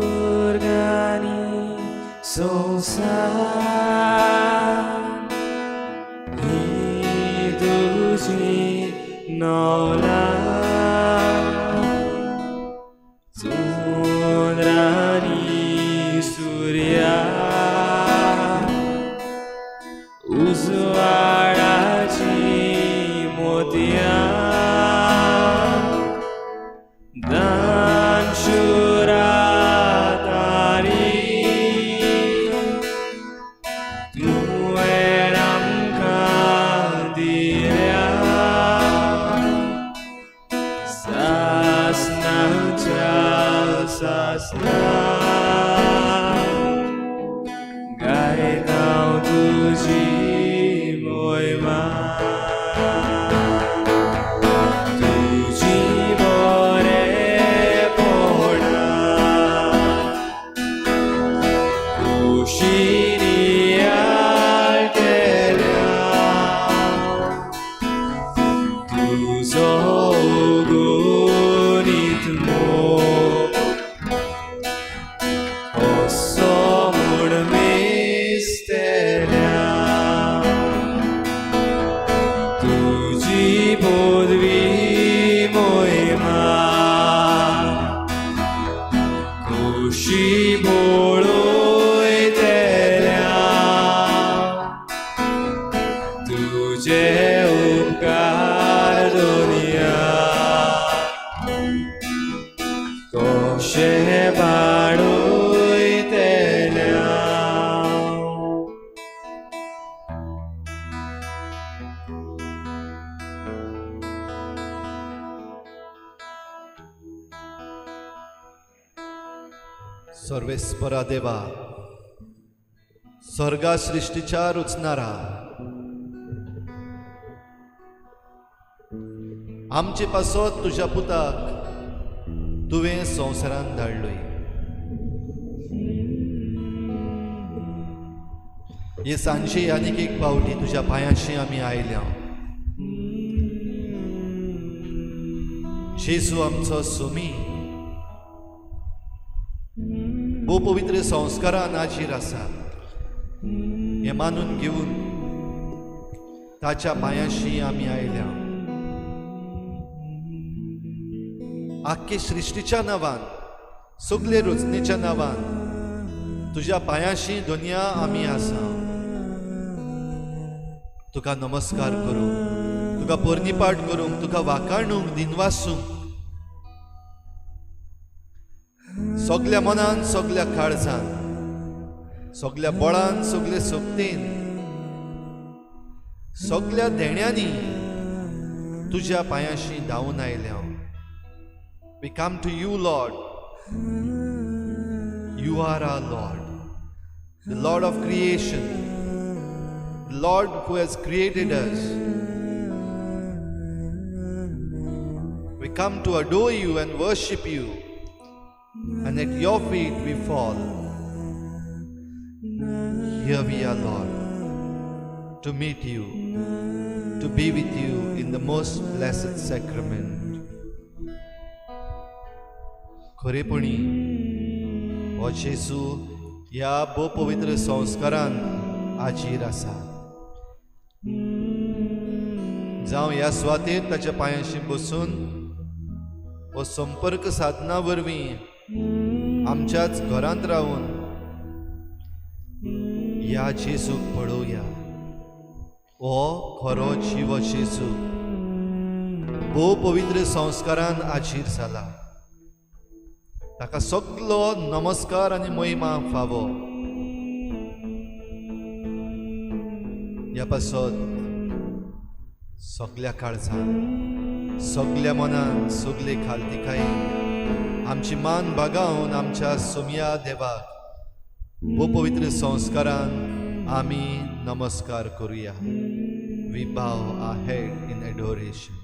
Surgani संसार तुझी नौला चंद्रानी सूर्या उजवाडाची मोतिया दानशूरा तारी तुवें आमकां दिल्या कुशीनी आलतेल्या तुझो गुणीत मोग असो म्हूण मेस्तल्या तुजी बोदवी मोहिमा खुशी बोळयतेल्या तुझे उपकार दोनिया कशे बाळयतेल्या सर्वेस्परा देवा, स्वर्गा सृष्टीच्या रुचणारा, आमचे पासत तुझ्या पुताक तुवें संवसारांत धाडलोय. हे सांजे आनीक एक फावटी तुझ्या पांयाशी आमी आयल्या. जेजू आमचो सोमी भोव पवित्र संस्कारान हाजीर आसा हे मानून घेवन ताच्या पांयाशी आमी आयल्या. आख्खे सृश्टीच्या नांवान, सगळे रचनेच्या नांवान तुझ्या पांयाशी दोनिया आमी आसा. तुका नमस्कार करूंक, तुका पोरनिपाट करूंक, तुका वाखाणूंक, दिनवासूंक, सगळ्या मनान, सगळ्या काळजान, सगळ्या बळान, सगळे सोबतेन, सगळ्या देण्यांनी तुझ्या पांयाशी धांवून आयल्या. We come to you, Lord. You are our Lord, the Lord of creation, the Lord who has created us. We come to adore you and worship you, and at your feet we fall. Here we are, Lord, to meet you, to be with you in the most blessed sacrament. खरेपणी हो जेजू ह्या भोव पवित्र संस्कारान हाजीर आसा. जावं ह्या सुवातेर ताच्या पांयाशी बसून हो संपर्क साधना वरवीं आमच्याच घरांत रावून ह्या जेजूक पळोवया. हो खरो जीव जेजू भोव पवित्र संस्कारान हाजीर जाला. ताका सगळो नमस्कार आनी महिमा फावो. ह्या पासत सगळ्या काळजान, सगळ्या मनान, सगळे खालतिकाय आमची मान बागावन आमच्या सोम्या देवाक भोव पवित्र संस्कारान आमी नमस्कार करुया. We bow our head in adoration.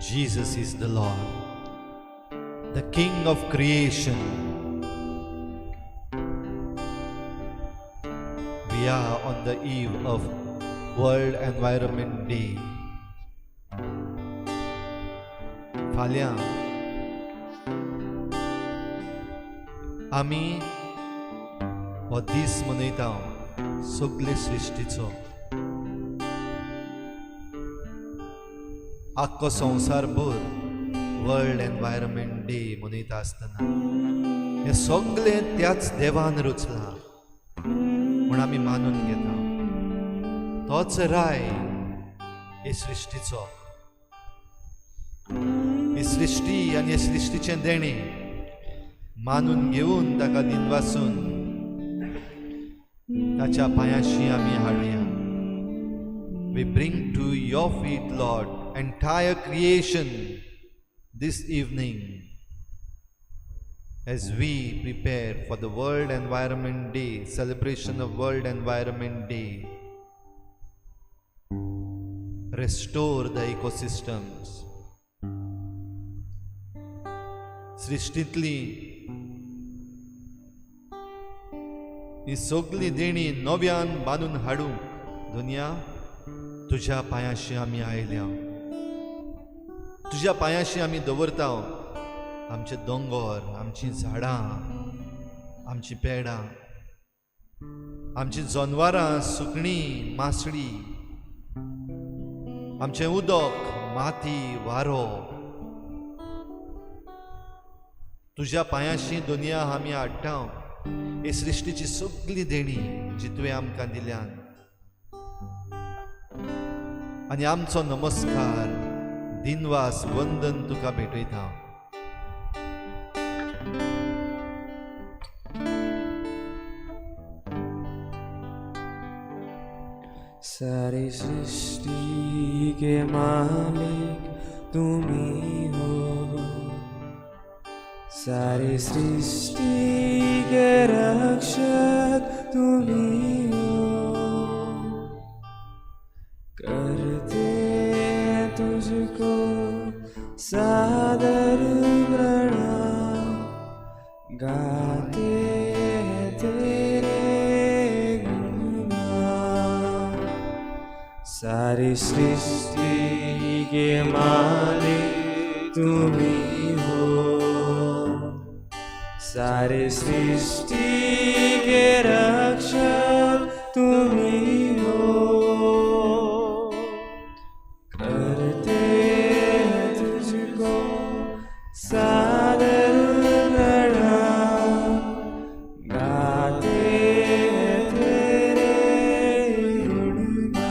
Jesus is the Lord, the King of creation. We are on the eve of World Environment Day. फाल्यां आमी हो दीस मनयता सगळे सृश्टीचो. आख्खो संवसारभर वर्ल्ड एनवायरमेंट डे मनयता आसतना हे सगळे त्याच देवान रचला म्हूण आमी मानून घेता. तोच राय हे सृश्टीचो, ही सृष्टी आनी हे सृश्टीचें देणे मानून घेवन ताका दिनवासून ताच्या पांयाशी आमी हाडुया. we bring to your feet, Lord, entire creation this evening as we prepare for the World Environment Day, celebration of World Environment Day. Restore the ecosystems. सृष्टीतली ही सगळी देणी नव्यान बांदून हाडूंक दुनिया तुझ्या पांयाशी आमी आयल्या, तुझ्या पांयाशी आमी दवरता आमचे दोंगर, आमची झाडां, आमची पेडां, आमची जनवरां, सुकणीं, मासडी, आमचें उदक, माती, वारो, तुझ्या पांयाशी दुनिया आमी हाडटा हे सृष्टीची सगळी देणी जी तुवें आमकां दिल्यान, आनी आमचो नमस्कार, दिनवास, वंदन तुका भेटयता. सारी सृष्टि के मालिक तुम्ही हो, सारी सृष्टि के रक्षक तुम्ही हो. करते तुझको सादर प्रणाम, गाते तेरे गुणगान. सारी सृष्टि के मालिक तुम्ही हो, सारी सृष्टि के रक्षक तुम्ही हो. करते तुझको सादर प्रणाम, गाते तेरे गुणगान.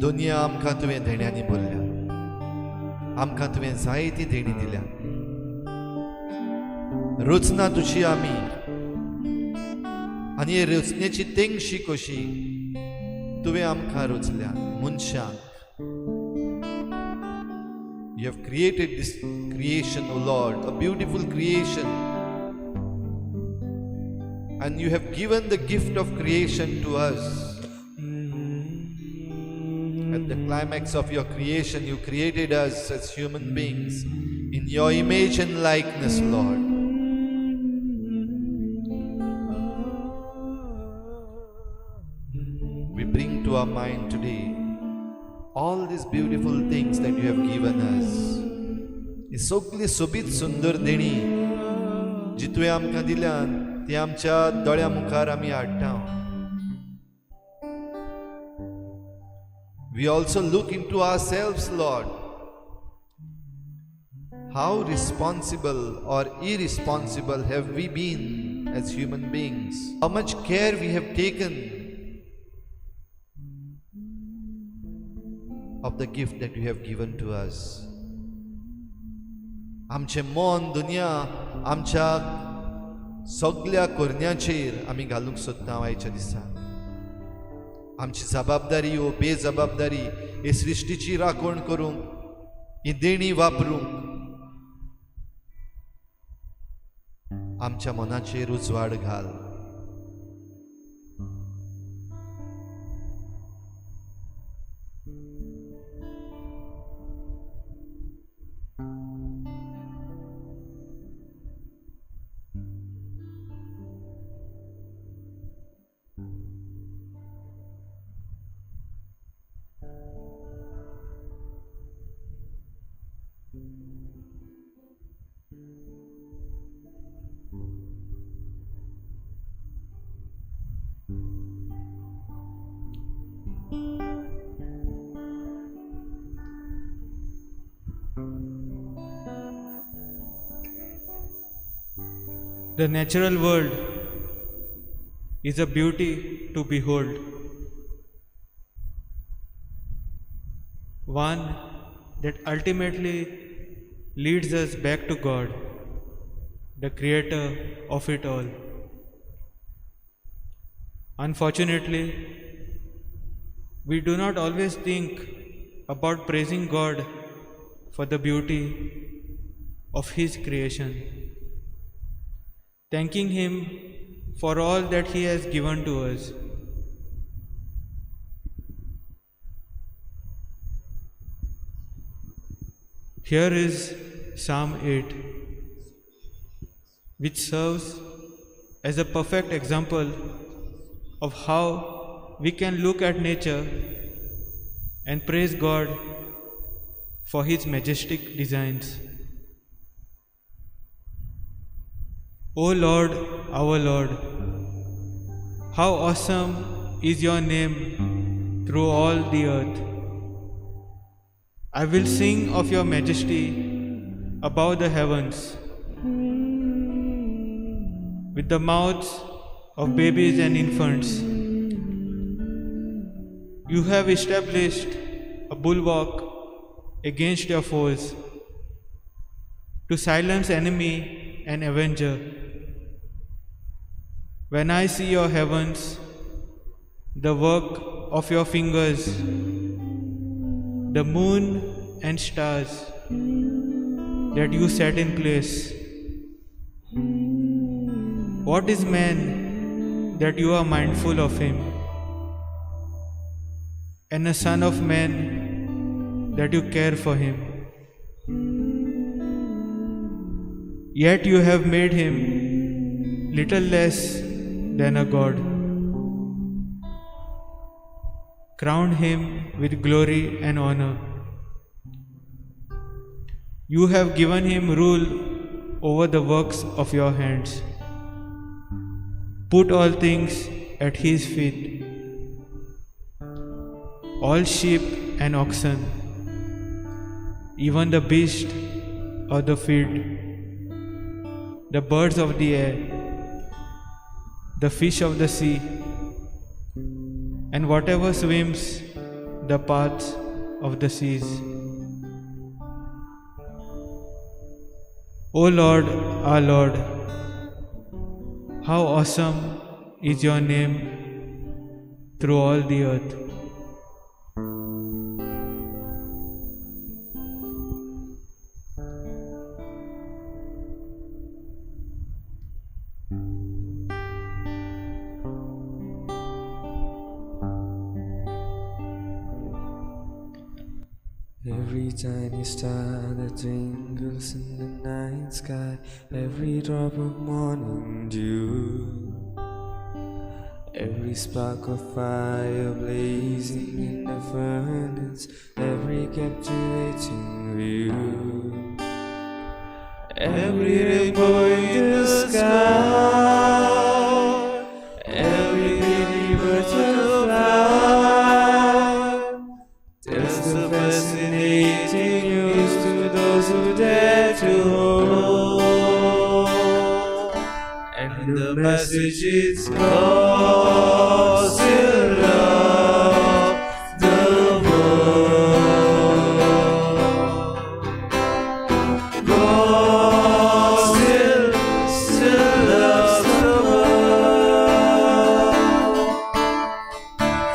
दुनिया आमकां तुवें देण्यांनी भरल्या, आमकां तुवें जायती देणी दिल्या. रचना तुजी आमी, आनी हे रचनेची तेंगशी कशी तुवें आमकां रचल्या मनशांक. You have created this creation, O Lord, a beautiful creation, and you have given the gift of creation to us. At the climax of your creation, you created us as human beings in your image and likeness, Lord. We bring to our mind today all these beautiful things that you have given us. ही सगळी सोबीत सुंदर देणी जी तुवें आमकां दिल्यान ती आमच्या दोळ्या मुखार आमी हाडटा. We also look into ourselves, Lord. How responsible or irresponsible have we been as human beings? How much care we have taken of the gift that you have given to us. आमचे मन दुनिया आमच्या सगळ्या करण्याचेर आमी घालूंक सोदता आयच्या दिसाक. आमची जबाबदारी वो बेजबाबदारी हे सृष्टीची राखण करूंक, ही देणी वापरूंक आमच्या मनाचेर उजवाड घाल. The natural world is a beauty to behold, one that ultimately leads us back to God, the creator of it all. Unfortunately, we do not always think about praising God for the beauty of His creation, thanking Him for all that He has given to us. Here is Psalm 8, which serves as a perfect example of how we can look at nature and praise God for His majestic designs. O Lord, our Lord, how awesome is your name through all the earth. I will sing of your majesty above the heavens with the mouths of babies and infants. You have established a bulwark against your foes, to silence enemy and avenger. When I see your heavens, the work of your fingers, the moon and stars that you set in place. What is man that you are mindful of him, and a son of man that you care for him? Yet you have made him little less than a god, crowned him with glory and honor. You have given him rule over the works of your hands. Put all things at his feet, all sheep and oxen, even the beast of the field, the birds of the air, the fish of the sea, and whatever swims the paths of the seas. O Lord, our Lord, how awesome is your name through all the earth. Every tiny star that twinkles in the night sky, every drop of morning dew, every spark of fire blazing in the furnace, every captivating view, every rainbow in the sky, every pretty butterfly, tells the fascinating news to those who dare to hold. And the message is God still loves the world. God still loves the world.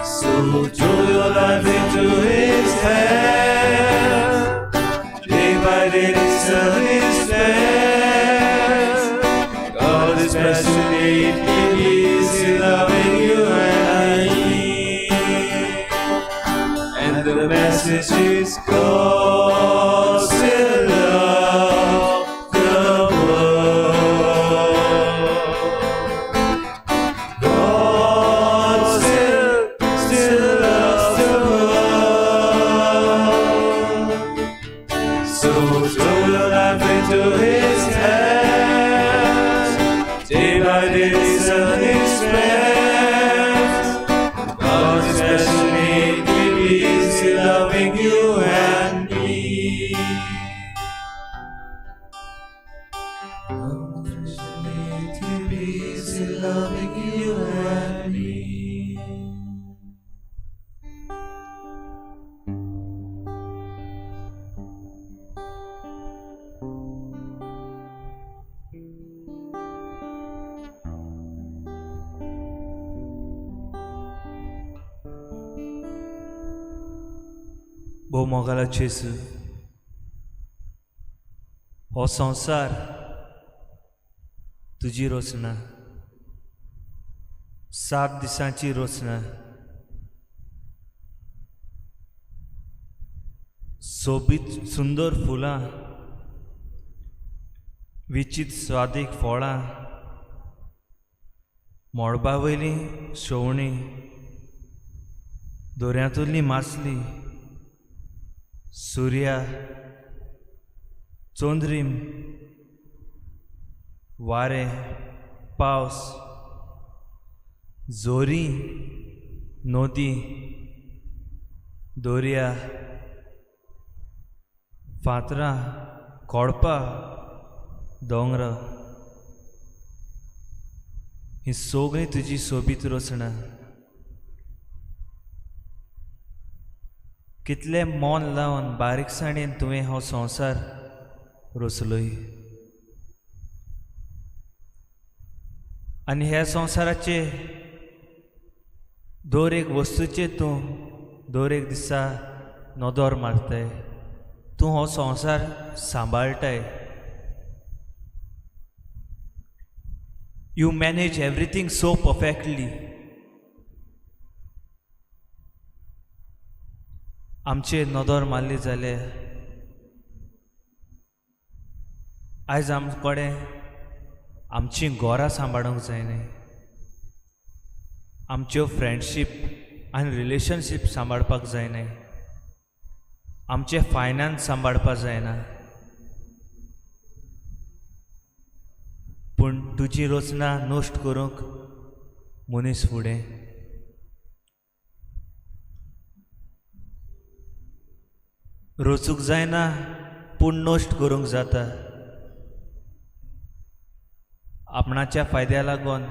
So throw your life into His hand, day by day discern His plan. God is passionate, He is loving you and me, and the message is God still loves the world. God still loves the world. So throw your life into His hands, day by day discern His plans. God is passionate, He is loving you and me, भोव मोगाला जेसू हो संवसार तुजी रचना 7 दिसांची रचना सोबीत सुंदर फुलां विचित स्वादीक फळां मोडबा वयली शेवणी दोऱ्यांतुल्ली मासली सुर्या चोंद्रीम वारें पावस जोरी नदी दोर्या फातरां कोडपां दोंगरां ही सगळीं तुजी सोबीत रचना कितले मोन लावन बारीकसाणेन तुवें हो संवसार रचलोय आनी ह्या संवसाराचे दर एक वस्तूचे तूं दर एक दिसा नदर मारताय तूं हो संवसार सांबाळटाय you manage everything so perfectly आमचे नदर मारली जाल्यार आयज आमकडे आमची घरां सांबाळूंक जायना आमच्यो फ्रेंडशीप आनी रिलेशनशीप सांबाळपाक जायना आमचे फायनान्स सांबाळपाक जायना पूण तुजी रचना नश्ट करूंक मनीस फुडें रचूंक जायना पूण नश्ट करूंक जाता आपणाच्या फायद्या लागून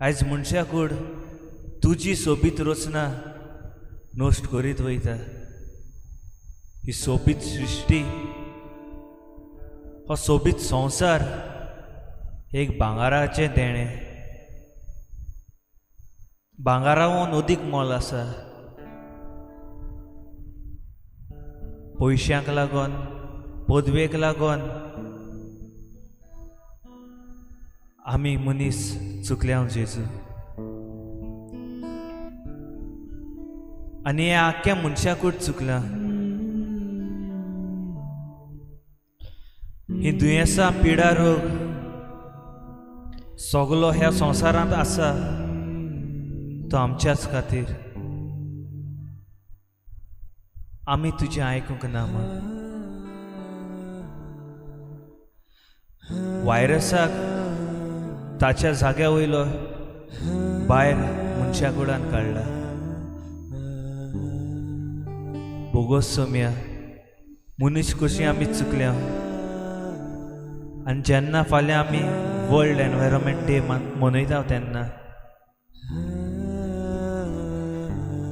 आयज मनशाकूड तुजी सोबीत रचना नश्ट करीत वयता ही सोबीत सृश्टी हो सोबीत संवसार एक भांगाराचें देणें भांगारावन अदीक मोल आसा पयशांक लागून पदवेक लागून आमी मनीस चुकल्या जेजू आनी हे आख्या मनशाकूच चुकला ही दुयेंसां पिडा रोग सगलो ह्या संवसारांत आसा तो आमच्याच खातीर आमी तुजें आयकूंक ना व्हायरसाक ताच्या जाग्या वयलो भायर मनशाकुडान काडला बोगोस सोम्या मनीस कशी आमी चुकल्या आनी जेन्ना फाल्यां आमी वर्ल्ड एनवायरमेंट डे मनयता तेन्ना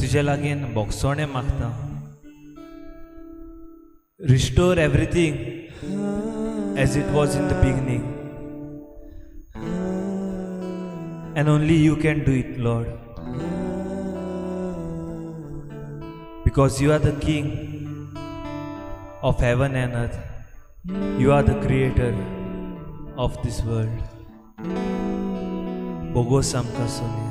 तुजे लागीं बोगसोणें मागता restore everything as it was in the beginning and only you can do it, Lord, because you are the King of heaven and earth. You are the creator of this world. Bogo samka sonia.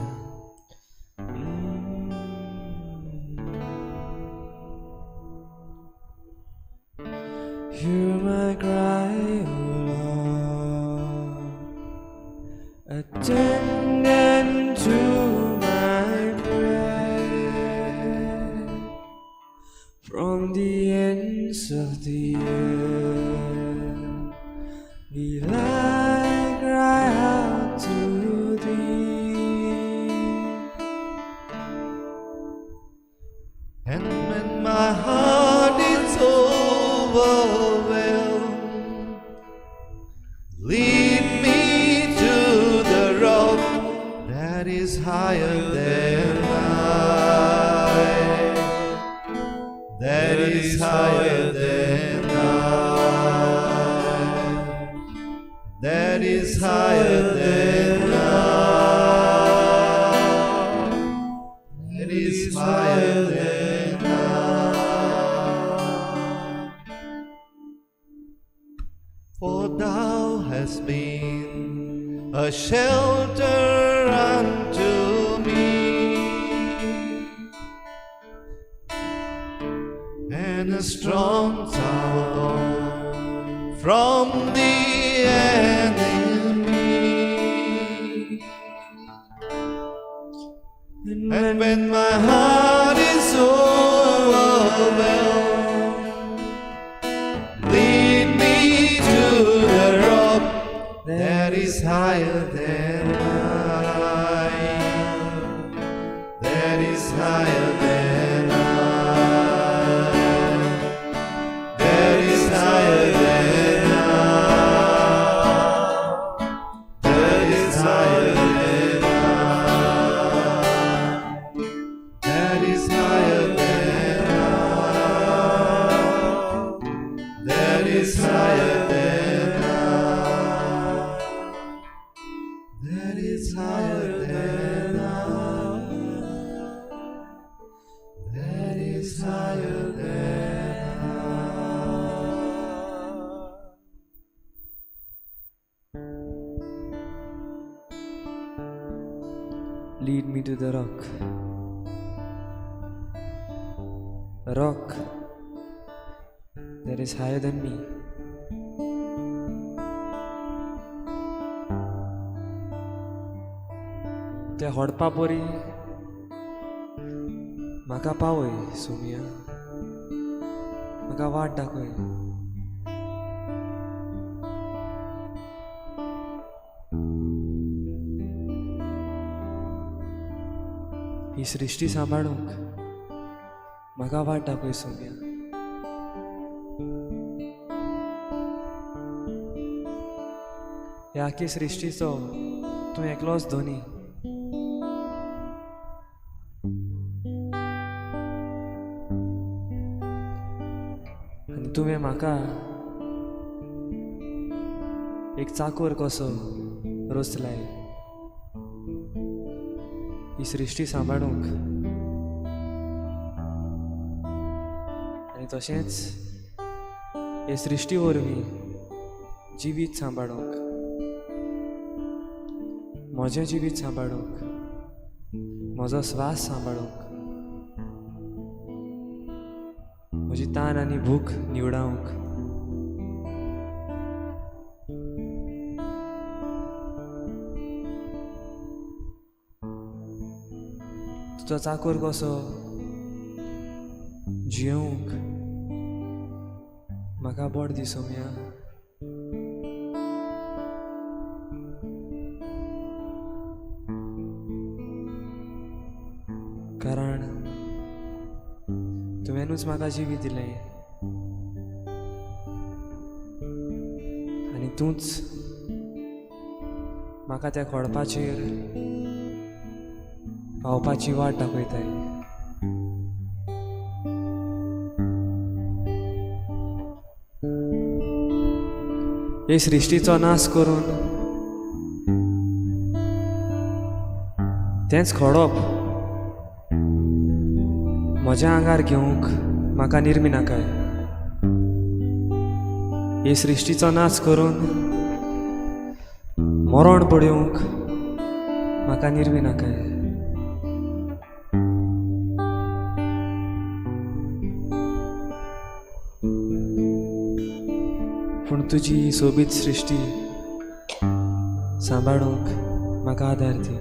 Hear my cry, O Lord. Attend to my prayer. From the ends of the earth will I cry out to thee. And when my heart is overwhelmed, lead me to the rock that is higher than I, that is higher than I, that is higher than I, that is higher than I. a shelter unto me, and a strong tower from the enemy. And when my heart is overwhelmed, lead me to the rock that is higher than I, that is higher than I, that is higher than I, that is higher than I, that is higher than I, that is higher than I, that is higher than I, that is higher than I. Lead me to the rock. A rock that is higher than me. त्या होडपा पोरी म्हाका पावय सोमिया, म्हाका वाट दाखय. ही सृष्टी सांबाळूंक म्हाका वाट दाखय सोमिया. ह्या आख्खे सृष्टीचो तूं एकलोच धोनी. आनी तुवें म्हाका एक चाकोर कसो रोचलाय ही सृष्टी सांबाळूंक, आनी तशेंच हे सृष्टी वरवीं जिवीत सांबाळूंक, म्हजें जिवीत सांबाळूंक, म्हजो स्वास सांबाळूंक, म्हजी तान आनी भूक निवडावंक. तुजो चाकोर कसो जियोंक म्हाका बोट दी सोम्या. कारण तुवेंनूच म्हाका जिवीत दिलें आनी तूंच म्हाका त्या खोडपाचेर पावपाची वाट दाखयताय. हे सृष्टीचो नाश करून तेंच खोडप म्हज्या आंगार घेवंक म्हाका निर्मी नाकाय. हे सृष्टीचो नाश करून मरण पडूंक म्हाका निर्मी नाकाय. पूण तुजी ही सोबीत सृष्टी सांबाळूंक म्हाका आदार दी.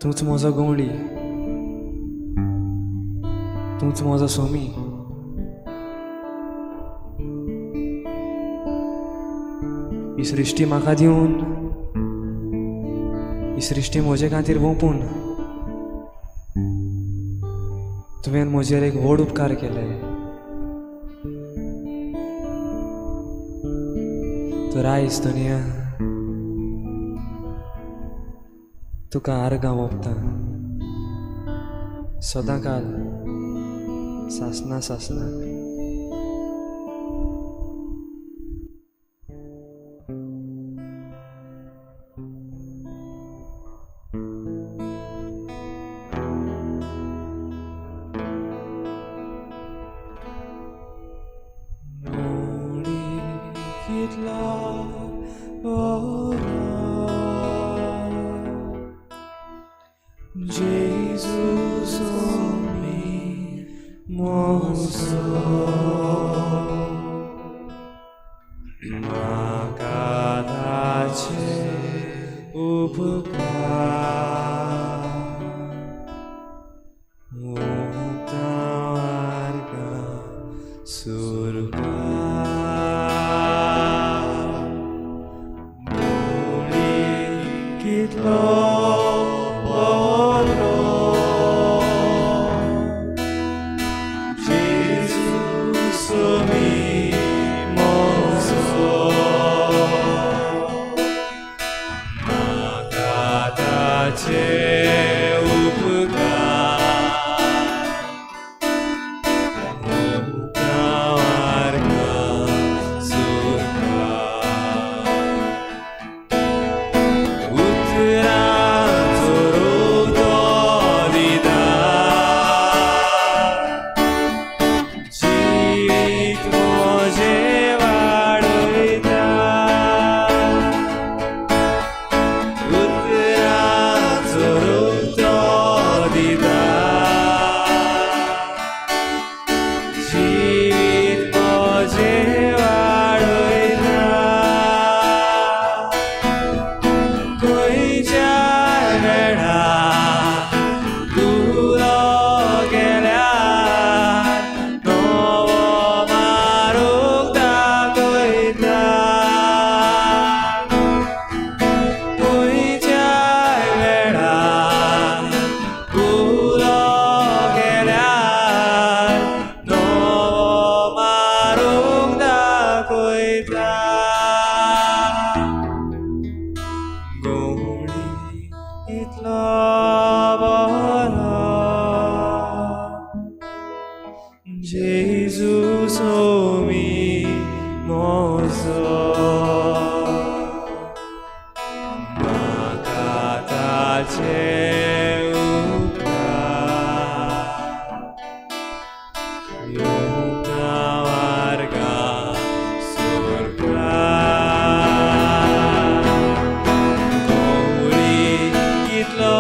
तूंच म्हजो गवळी, तूंच म्हजो सोमी. ही सृष्टी म्हाका दिवन, ही सृष्टी म्हजे खातीर ओपून तुवें म्हजेर एक व्हड उपकार केले. तर आयज दुनिया तुका आर्गां ओंपता सदांकाल सासना सासनाक. Jesus omi moso makadache upakar muktawarga surga muli kitlo Jesus omi mozo makatache yuktawarga surga gauri kitlo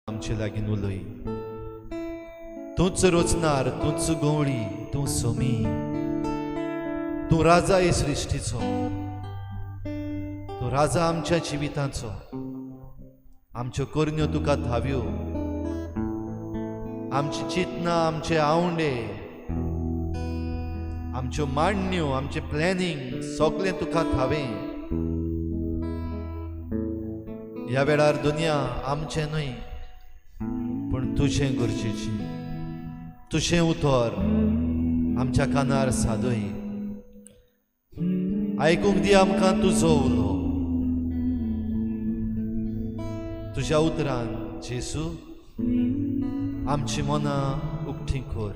आमचे लागीं उलय तूंच रोचणार तूंच गवळी तूं सोमी तूं राजा हे सृश्टीचो तूं राजा आमच्या जिविताचो आमच्यो करण्यो तुका थाव्यो आमची चिंतना आमचे आवंडे आमच्यो मांडण्यो आमचे प्लॅनिंग सगळें तुका थावें ह्या वेळार दुनिया आमचें न्हय पण तुझें गरजेची तुझें उतर आमच्या कानार सादय आयकूंक दी आमकां तुजो उलो तुज्या उतरान जेसू आमची मनां उक्तीं कर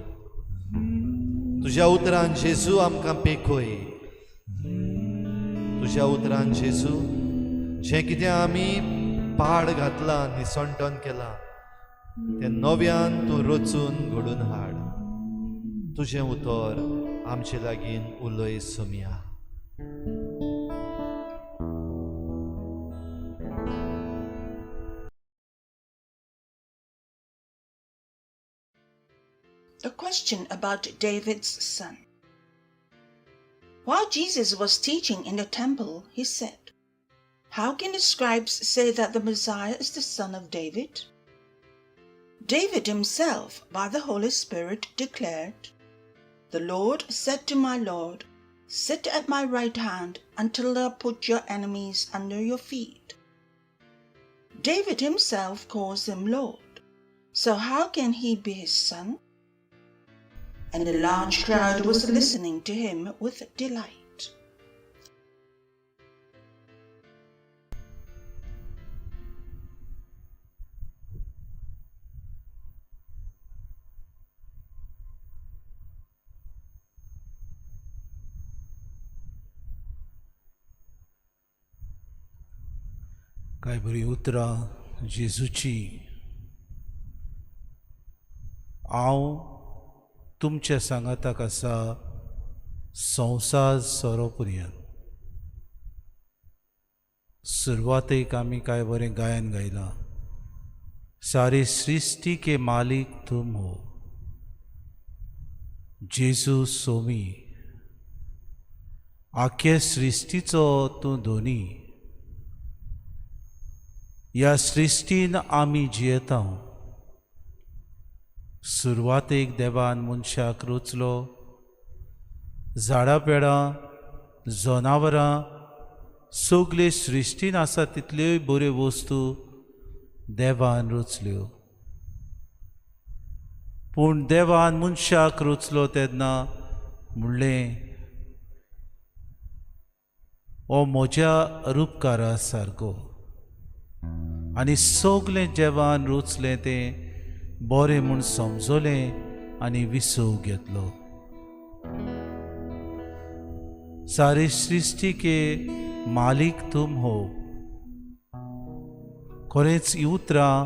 तुज्या उतरान जेसू आमकां पेखय तुज्या उतरान जेसू जें कितें आमी पाड घातलां निसंटन केलां तें नव्यान तूं रचून घडून हाड तुजें उतर आमचे लागीं उलय Saumya A question about David's son. While Jesus was teaching in the temple, he said, "How can the scribes say that the Messiah is the son of David?" David himself, by the Holy Spirit, declared, "The Lord said to my Lord, sit at my right hand until I put your enemies under your feet." David himself calls him Lord, So how can he be his son? And a large crowd was listening to him with delight. काय बरी उतरां जेजूची. हांव तुमच्या सांगाताक आसा संवसार सोरो पर्यंत. सुरवातेक आमी काय बरें गायन गायलां. सारी सृष्टि के मालिक तुम हो, जेजू सोमी. आख्या सृष्टीचो तूं धोनी. ह्या सृष्टीन आमी जियेता. सुरवातेक देवान मनशाक रचलो. झाडां पेडां, जनावरां, सगळे सृश्टीन आसा तितल्योय बऱ्यो वस्तू देवान रचल्यो. पूण देवान मनशाक रचलो तेन्ना म्हणलें, हो म्हज्या रूपकारा सारको. आनी सगळें देवान रचलें तें बरें म्हूण समजलें आनी विसव घेतलो. सारी सृष्टि के मालिक तुम हो. खरेंच ही उतरां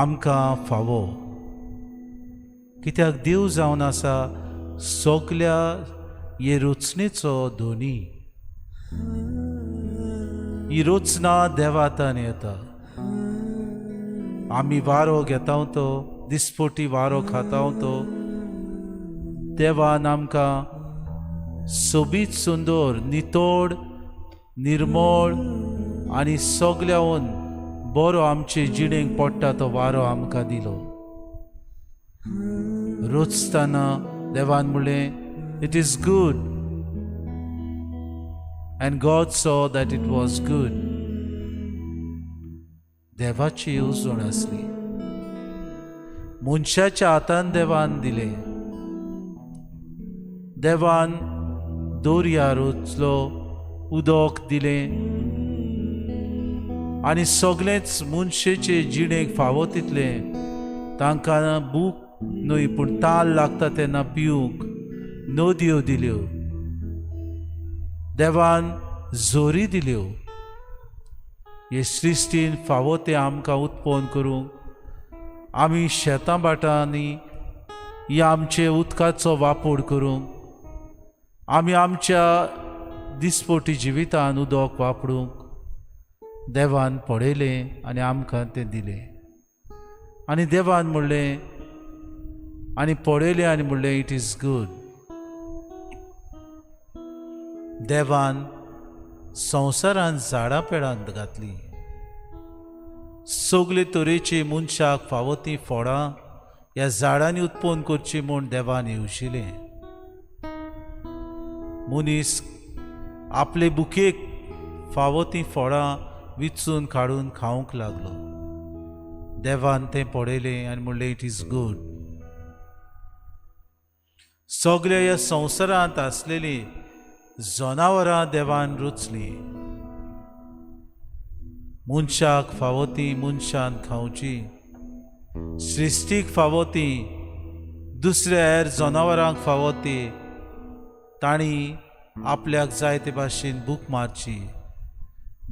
आमकां फावो. कित्याक देव जावन आसा सगल्या हे रचनेचो धोनी. ही रचना देवातान येता. आमी वारो घेता तो, दिसपोटी वारो खाता तो. देवान आमकां सोबीत सुंदर, नितोड, निर्मळ आनी सगळ्याहून बरो आमचे जिणेक पडटा तो वारो आमकां दिलो. रोचतना देवान म्हणलें, it is good. And God saw that it was good. देवाची येवजण आसली. मनशाच्या हातान देवान दिले. देवान दोर्या रचलो, उदक दिलें आनी सगळेंच मनशेचे जिणेक फावो तितलें. तांकां भूक न्हय पूण ताल लागता तेन्ना पिवूंक नदयो दिल्यो. देवान झोरी दिल्यो. हे सृश्टीन फावो ते आमकां उत्पन्न करूंक. आमी शेतां बाटांनी ही आमचे उदकाचो वापर करूंक. आमी आमच्या दिसपोटी जिवितान उदक वापरूंक देवान पळयलें आनी आमकां तें दिलें. आनी देवान म्हणलें आनी पळयलें आनी म्हणलें, इट इज गूड. देवान संवसारांत झाडां पेडांत घातली. सगळे तरेची मनशाक फावो तीं फळां ह्या झाडांनी उत्पन्न करची म्हूण देवान येवशिलें. मनीस आपले बुकेक फावो तीं फळां विचून काडून खावंक लागलो. देवान तें पळयलें आनी म्हणलें, इट इज गूड. सगळ्या ह्या संवसारांत आसलेलीं जनावरां देवान रचलीं. मनशाक फावो तीं मनशान खावची. सृश्टीक फावो तीं, दुसऱ्या हेर जनावरांक फावो तीं तांणी आपल्याक जाय ते भाशेन भूक मारची.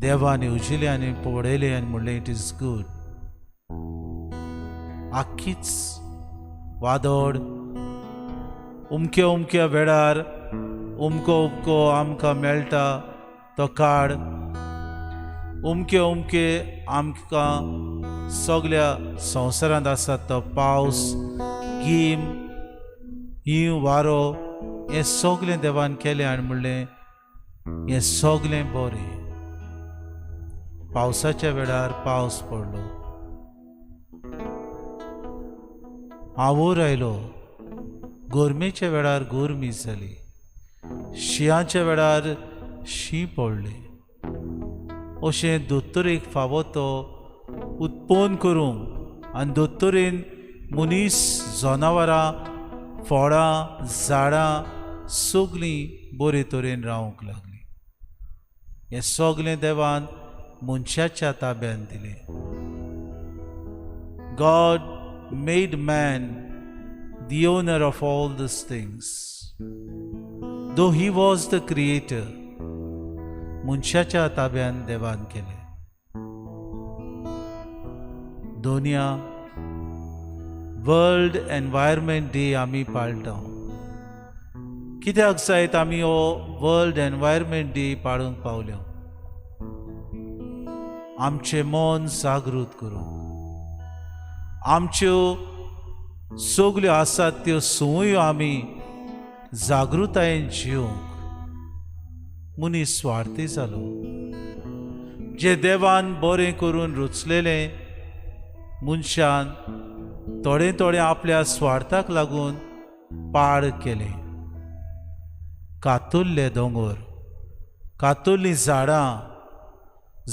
देवान येवजिलें आनी पळयलें आनी म्हणलें, इट इज गूड. आख्खीच वादळ उमक्या वेळार उमको आमकां मेळटा तो काळ. उमके आमकां सगळ्या संवसारांत आसा तो पावस, गीम, हिंव, वारो हें सगळें देवान केलें आनी म्हणलें हें सगळें बरें. पावसाच्या वेळार पावस पडलो. आवोर आयलो. गोरमेच्या वेळार गोरमी जाली. शियांच्या वेळार शीं पडलें. अशें दोतोरेक फावो तो उत्पन्न करूंक आनी दोतोरेन मनीस जनावरां फळां झाडां सगळीं बरे तरेन रावंक लागलीं. हें सगळें देवान मनशाच्या ताब्यांत दिलें. God made man the owner of all these things. Though he was the creator, मनशाच्या ताब्यांत देवान केलें. दोनिया वर्ल्ड एनवायरमेंट डे आमी पाळटां. कित्याक जायत आमी हो वर्ल्ड एनवायरमेंट डे पाळूंक पावल्यो? आमचें मन जागृत करूंक, आमच्यो सगल्यो आसात त्यो संवयो आमी जागृतायेन जिवंक. मनीस स्वार्थी जालो. जे देवान बरें करून रचलेलें मनशान थोडें थोडें आपल्या स्वार्थाक लागून पाड केलें. कातुरले दोंगर, कातुरलीं झाडां,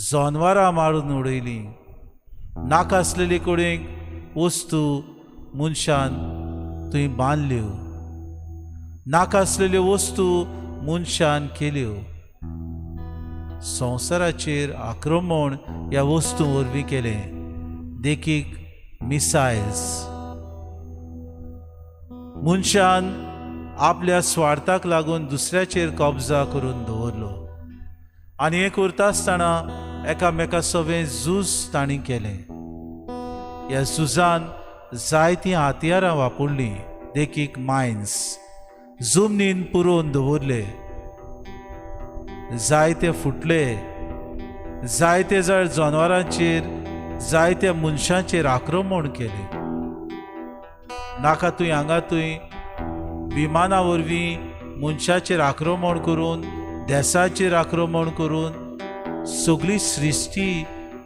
जनावरां मारून उडयलीं. नाकासलेली कडेन वस्तू मनशान थंय बांदल्यो. नाकासलेल्यो वस्तू मनशान केल्यो. संवसाराचेर आक्रमण ह्या वस्तू वरवीं केलें. देखीक मिसायल्स. मनशान आपल्या स्वार्थाक लागून दुसऱ्याचेर कब्जा करून दवरलो. आनी हें करता आसतना एकामेका सवें झूज तांणी केलें. ह्या झुजान जायतीं हातियारां वापरलीं. देखीक मायन्स जमनीन पुरोवन दवरले. जायते फुटले. जायते जर जनावरांचेर, जायत्या मनशांचेर आक्रमण केलें. नाका थंय हांगा थंय विमाना वरवीं मनशाचेर आक्रमण करून, देशाचेर आक्रमण करून सगळी सृश्टी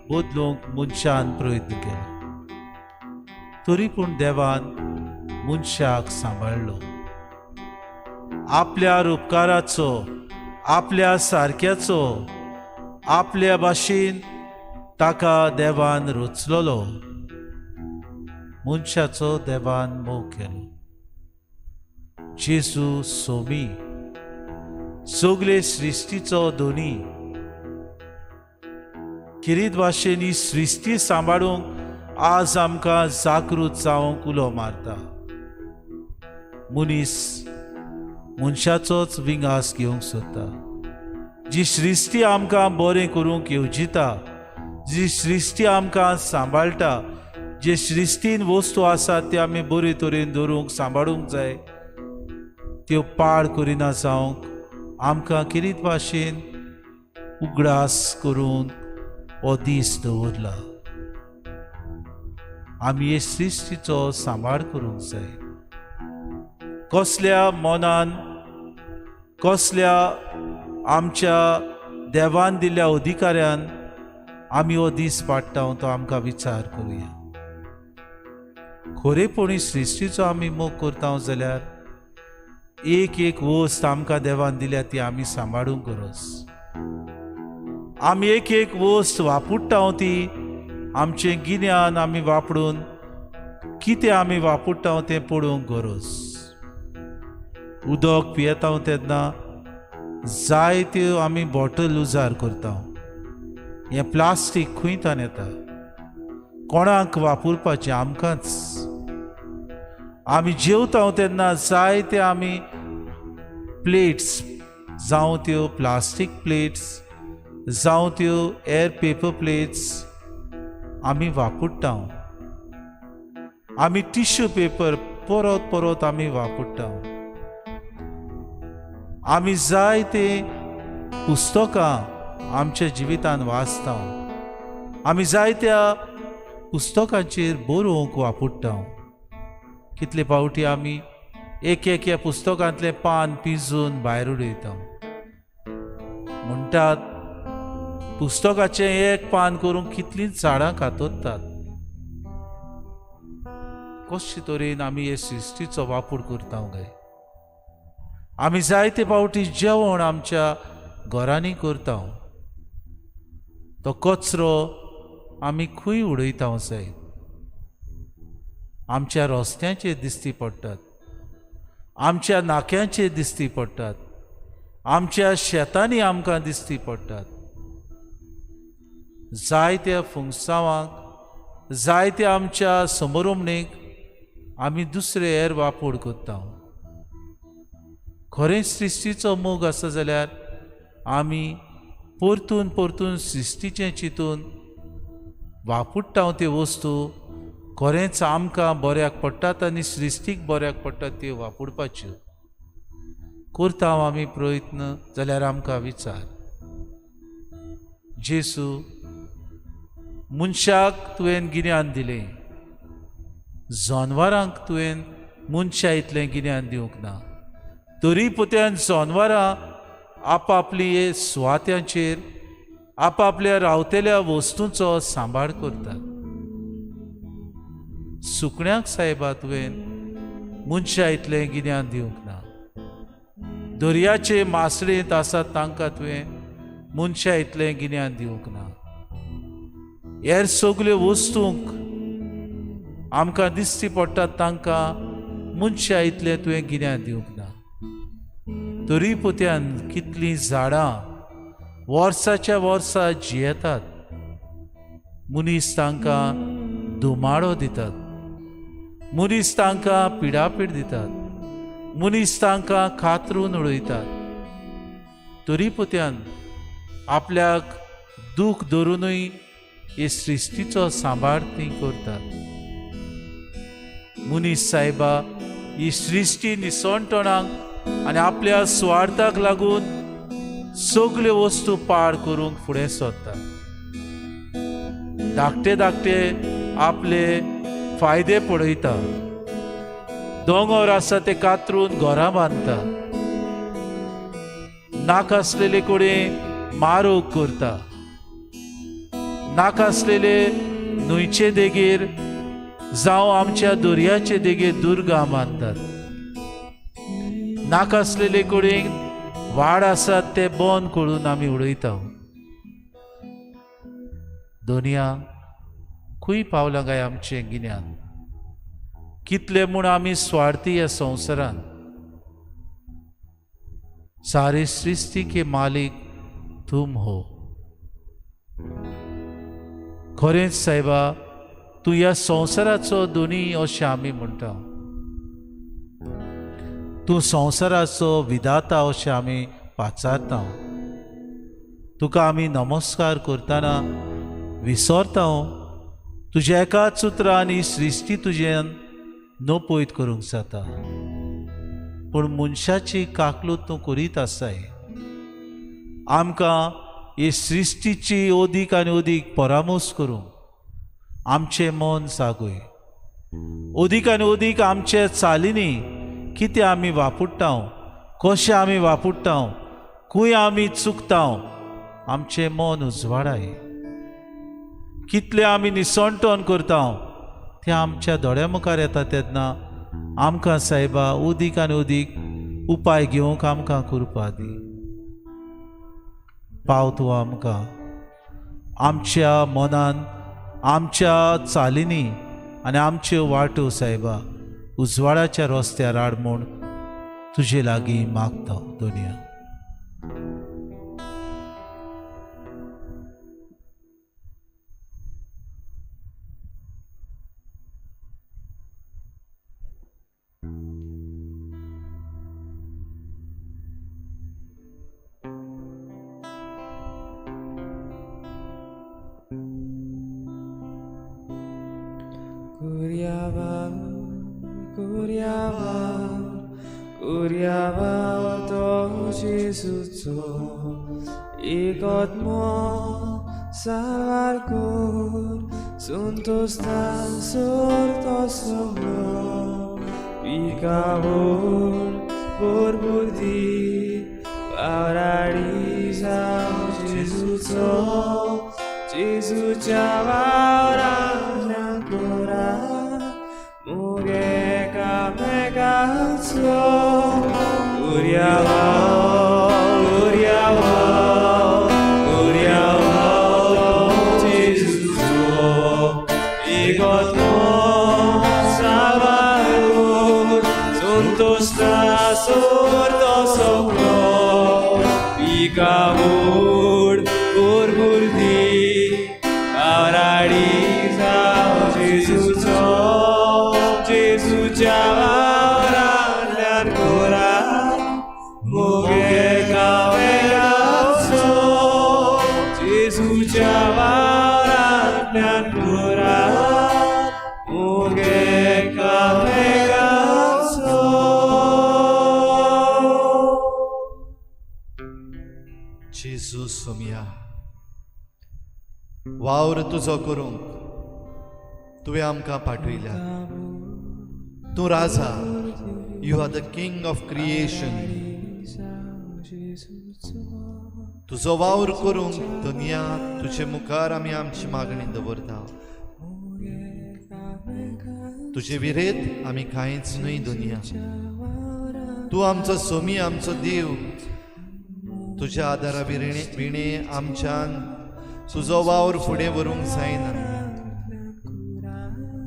बदलूंक मनशान प्रयत्न केलो. तरी पूण देवान मनशाक सांबाळलो. आपल्या उपकाराचो, आपल्या सारक्याचो, आपल्या भाशेन ताका देवान रचलोलो. मनशाचो देवान मोग केलो. जेजू सोमी, सगळे सृश्टीचो धोनी. किरीत भाशेन ही सृश्टी सांबाळूंक आज आमकां जागृत जावंक उलो मारता. मनीस मनशाचोच विंगास घेवंक सोदता. जी सृश्टी आमकां बरें करूंक येवजिता, जी सृश्टी आमकां सांबाळटा, जे सृश्टीन वस्तू आसात त्यो आमी बरे तरेन दवरूंक सांबाळूंक जाय, त्यो पाड करिना जावंक आमकां किरीत भाशेन उगडास करून हो दीस दवरला. आमी हे सृश्टीचो सांबाळ करूंक जाय. कसल्या मनान, कसल्या आमच्या देवान दिल्ल्या अधिकाऱ्यान आमी हो दीस पाडटा तो आमकां विचार करुया. खरेपणी सृश्टीचो आमी मोग करता जाल्यार एक एक वस्त आमकां देवान दिल्या ती आमी सांबाळूंक गरज. आमी एक एक वस्त वापरता ती आमचें गिन्यान आमी वापरून कितें आमी वापरता तें पळोवंक गरज. उदक पियेता तेन्ना जायत्यो आमी बॉटल उजार करता. हें प्लास्टीक खंयच्यान येता? कोणाक वापरपाचें? आमकांच. आमी जेवता तेन्ना जायते आमी प्लेट्स, जावं त्यो प्लास्टीक प्लेट्स, जावं त्यो एअर पेपर प्लेट्स आमी वापरता. आमी टिश्यू पेपर परत परत आमी वापरता. आमी जायते पुस्तकां आमच्या जिवितान वाचता. आमी जायत्या पुस्तकांचेर बरोवंक वापरता. कितले फावटी आमी एक एक ह्या पुस्तकांतलें पान पिजून भायर उडयता. म्हणटात पुस्तकाचें एक पान करूंक कितलींच झाडां कातरतात. कशे तरेन आमी हे सृश्टीचो वापर करता काय? आमी जायते फावटी जेवण आमच्या घरांनी करता. तो कचरो आमी खंय उडयता जाय? आमच्या रस्त्यांचेर दिसती पडटात, आमच्या नाक्यांचेर दिसती पडटात, आमच्या शेतांनी आमकां दिसती पडटात. जायत्या फुंगसावांक, जायत्या आमच्या समोरमणेक आमी दुसरे हेर वापूड करता. खरें सृश्टीचो मोग आसा जाल्यार आमी परतून परतून सृश्टीचें चिंतून वापुट्टा त्यो वस्तू खरेंच आमकां बऱ्याक पडटात आनी सृश्टीक बऱ्याक पडटात त्यो वापुरपाच्यो. करता आमी प्रयत्न जाल्यार आमकां विचार. जेसू, मनशाक तुवें गिन्यान दिलें, जनावरांक तुवें मनशा इतलें गिन्यान दिवंक ना. तरी पुत्यान जनावरां आपआपली सुवात्यांचेर आपआपल्या रावतेल्या वस्तूंचो सांबाळ करतात. सुकण्यांक सायबा तुवें मनशा इतलें गिन्यान दिवंक ना. दर्याचे मासळेंत आसात तांकां तुवें मनशा इतलें गिन्यान दिवंक ना. हेर सगल्यो वस्तूंक आमकां दिसती पडटात तांकां मनशा इतलें तुवें गिन्यान दिवंक ना. तरी पुत्यान कितलीं झाडां वर्साच्या वर्सा जियेतात. मनीस तांकां धुमाडो दितात, मनीस तांकां पिडापीड दितात, मनीस तांकां खात्रून उडयतात. तरी पुत्यान आपल्याक दूख धरूनय हे सृश्टीचो सांबाळ ती करतात. मनीस सायबा ही सृश्टी निसणटणांक आनी आपल्या स्वार्थाक लागून सगल्यो वस्तू पाड करूंक फुडें सरतात. धाकटे धाकटे आपले फायदे पळयता, दोंगर आसा ते कातरून घरां बांदता, नाकासलेले कडेन मारोग करता, नाकासलेले न्हंयचे देगेर जावं आमच्या दर्याचे देगेर दुर्गा बांदतात, नाकासलेले कडेन वाड आसात ते बंद करून आमी उडयता. दुनिया खंय पावलां काय आमचें गिन्यान? कितले म्हूण आमी स्वार्थी ह्या संवसारांत. सारे सृष्टि के मालिक तुम हो. खरेंच सायबा तूं ह्या संवसाराचो दोनी अशें आमी म्हणटा. तूं संवसाराचो विधाता अशें आमी पाचारता. तुका आमी नमस्कार करतना विसरता. तुज्या एकाच उतरांनी सृश्टी तुज्यान नपयत करूंक जाता. पूण मनशाची काकलूत तूं करीत आसाय. आमकां हे सृश्टीची अदीक आनी अदीक परामोस करूंक आमचें मन जागय. अदीक आनी अदीक आमचे चालींनी कितें आमी वापुट्टा, कशें आमी वापुट्टा, खंय आमी चुकता, आमचें मन उजवाडाय. कितले आमी निसणटण करता तें आमच्या दोळ्या मुखार येता तेन्ना आमकां सायबा अदीक आनी अदीक उपाय घेवंक आमकां कृपा दी. पाव तूं आमकां आमच्या मनान, आमच्या चालींनी आनी आमच्यो वाटो सायबा उजवाडाच्या रस्त्यार हाड म्हूण तुजे लागीं मागता. दुनिया Kuriawa to Jesuco ikut mo salvarkur suntos tan surtos solo pikabur burbudi paradiso Jesuco Jesu jawara nakura muge kamekatso Kuriawa Kuriawa Kuriawa Jesuco ikut mo शिकावूड गुरगुर्दी Aradi जाव जेजूच्या वारांतल्यान कोरा मोगे गावे गावचो जेजूच्या वारांतल्यान कोरा मोगे गावे गावचो. जेजू सोमिया, वावर तुजो करूंक तुवें आमकां पाठयल्या. तूं राजा, you are the king of creation. तुजो वावर करूंक दुनिया तुजे मुखार आमी आमची मागणी दवरता. तुजे विरेत आमी कांयच न्हय दुनिया. तूं आमचो सोमी, आमचो देव. तुज्या आदारा विणे आमच्यान तुजो वावर फुडें व्हरूंक जायना.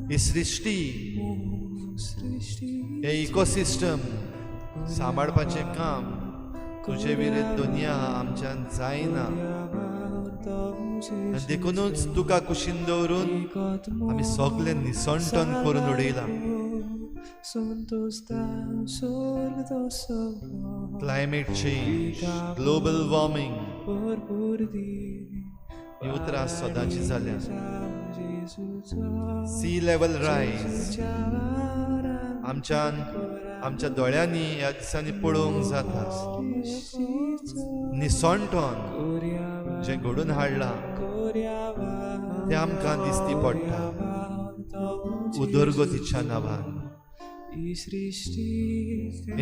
ही सृश्टी, हे इकोसिस्टम सांबाळपाचें काम तुजे विरेत दुनिया आमच्यान जायना. आनी देखूनच तुका कुशीन दवरून आमी सगळे निसंटन करून उडयलां. क्लायमेट चेंज, ग्लोबल वॉर्मिंग, ही उतरां सदांची जाल्या. सी लेवल रायज आमच्या दोळ्यांनी ह्या दिसांनी पळोवंक जाता. निसंटन जें घडून हाडलां तें आमकां दिसती पडटा. उदरगतीच्या नांवान,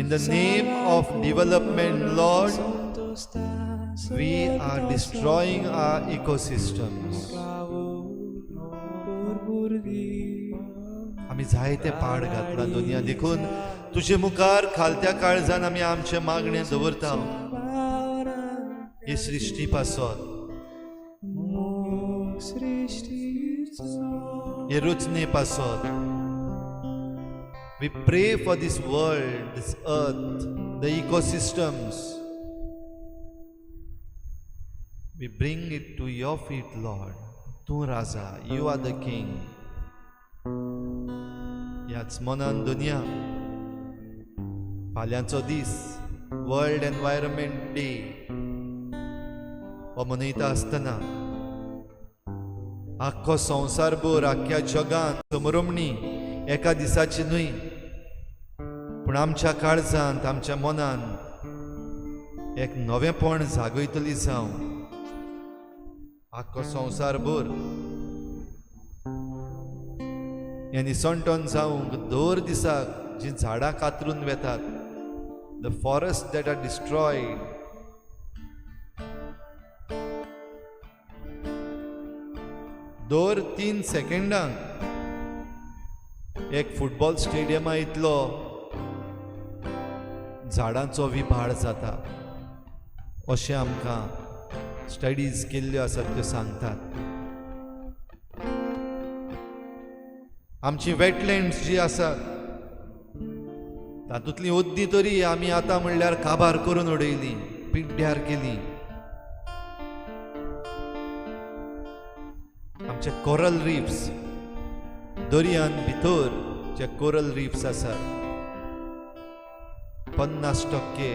in the name of development, Lord, we are destroying our ecosystems. आमी जायते पाड घातला दुनिया. देखून तुजे मुखार खालत्या काळजान आमी आमचे मागणे दवरता. ही सृश्टी पासत, हे रचने पासत. We pray for this world, this earth, the ecosystems. We bring it to your feet, Lord. Tu Raja, you are the King. Yats monan dunya. Falyancho dis, World Environment Day. O मनयता आसतना आख्खो संवसारभर, आख्ख्या जगान समरमणी एका दिसाची न्हय, पूण आमच्या काळजांत, आमच्या मनान एक नवेपण जागयतली जावं. आख्खो संवसारभर हें निसंटन जावंक दर दिसाक जीं झाडां कातरून वेतात, the forest that are destroyed, दर 3 सेकंडांक एक फुटबॉल स्टेडियमा इतलो झाडांचो विभाड जाता, अशें आमकां स्टडीज केल्ल्यो आसात त्यो सांगतात. आमची वेटलँड्स जी आसात तातूंतली ओद्दी तरी आमी आतां म्हणल्यार काबार करून उडयली, पिड्ड्यार केली. आमचे कोरल रिफ्स, दर्यान भितर जे कोरल रिफ्स आसात 50%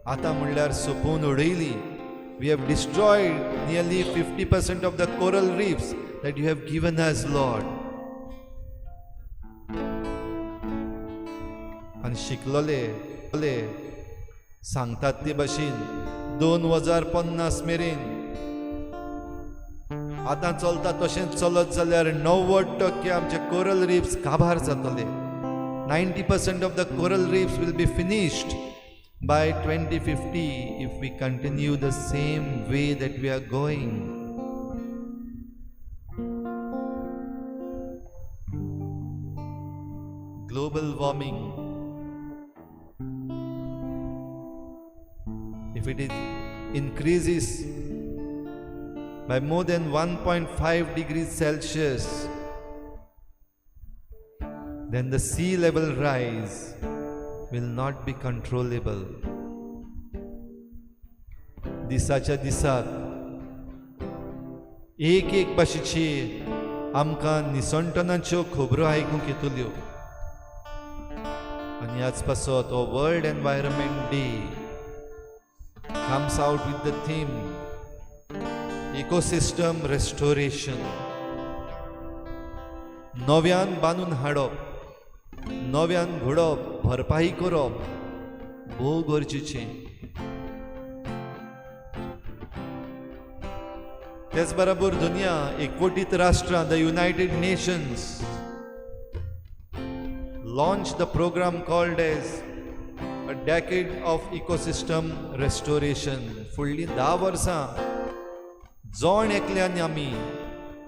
आतां म्हणल्यार सोंपून उडयली. We have destroyed nearly 50% of the coral reefs that you have given us, Lord. आनी शिकलोले सांगतात ते भाशेन 2050 मेरेन आतां चलता तशेंच चलत जाल्यार 90% आमचे कोरल रिफ्स काबार जातले. 90% of the coral reefs will be finished by 2050 if we continue the same way that we are going. Global warming, if it increases by more than 1.5 degrees Celsius, then the sea level rise will not be controllable. दिसाच्या दिसाक एक एक भाशेची आमकां निसंटनाच्यो खबरो आयकूंक येतल्यो. आनी आज पासत हो world environment day comes out with the theme ecosystem restoration. नव्यान बांदून हाडप, नव्यान घडप, भरपाई करप भोव गरजेचें. तेच बरोबर दुनिया एकवटीत राष्ट्रां the United Nations launched the program called as a decade of ecosystem restoration. फुडलीं 10 वर्सां जोण एकल्यान आमी,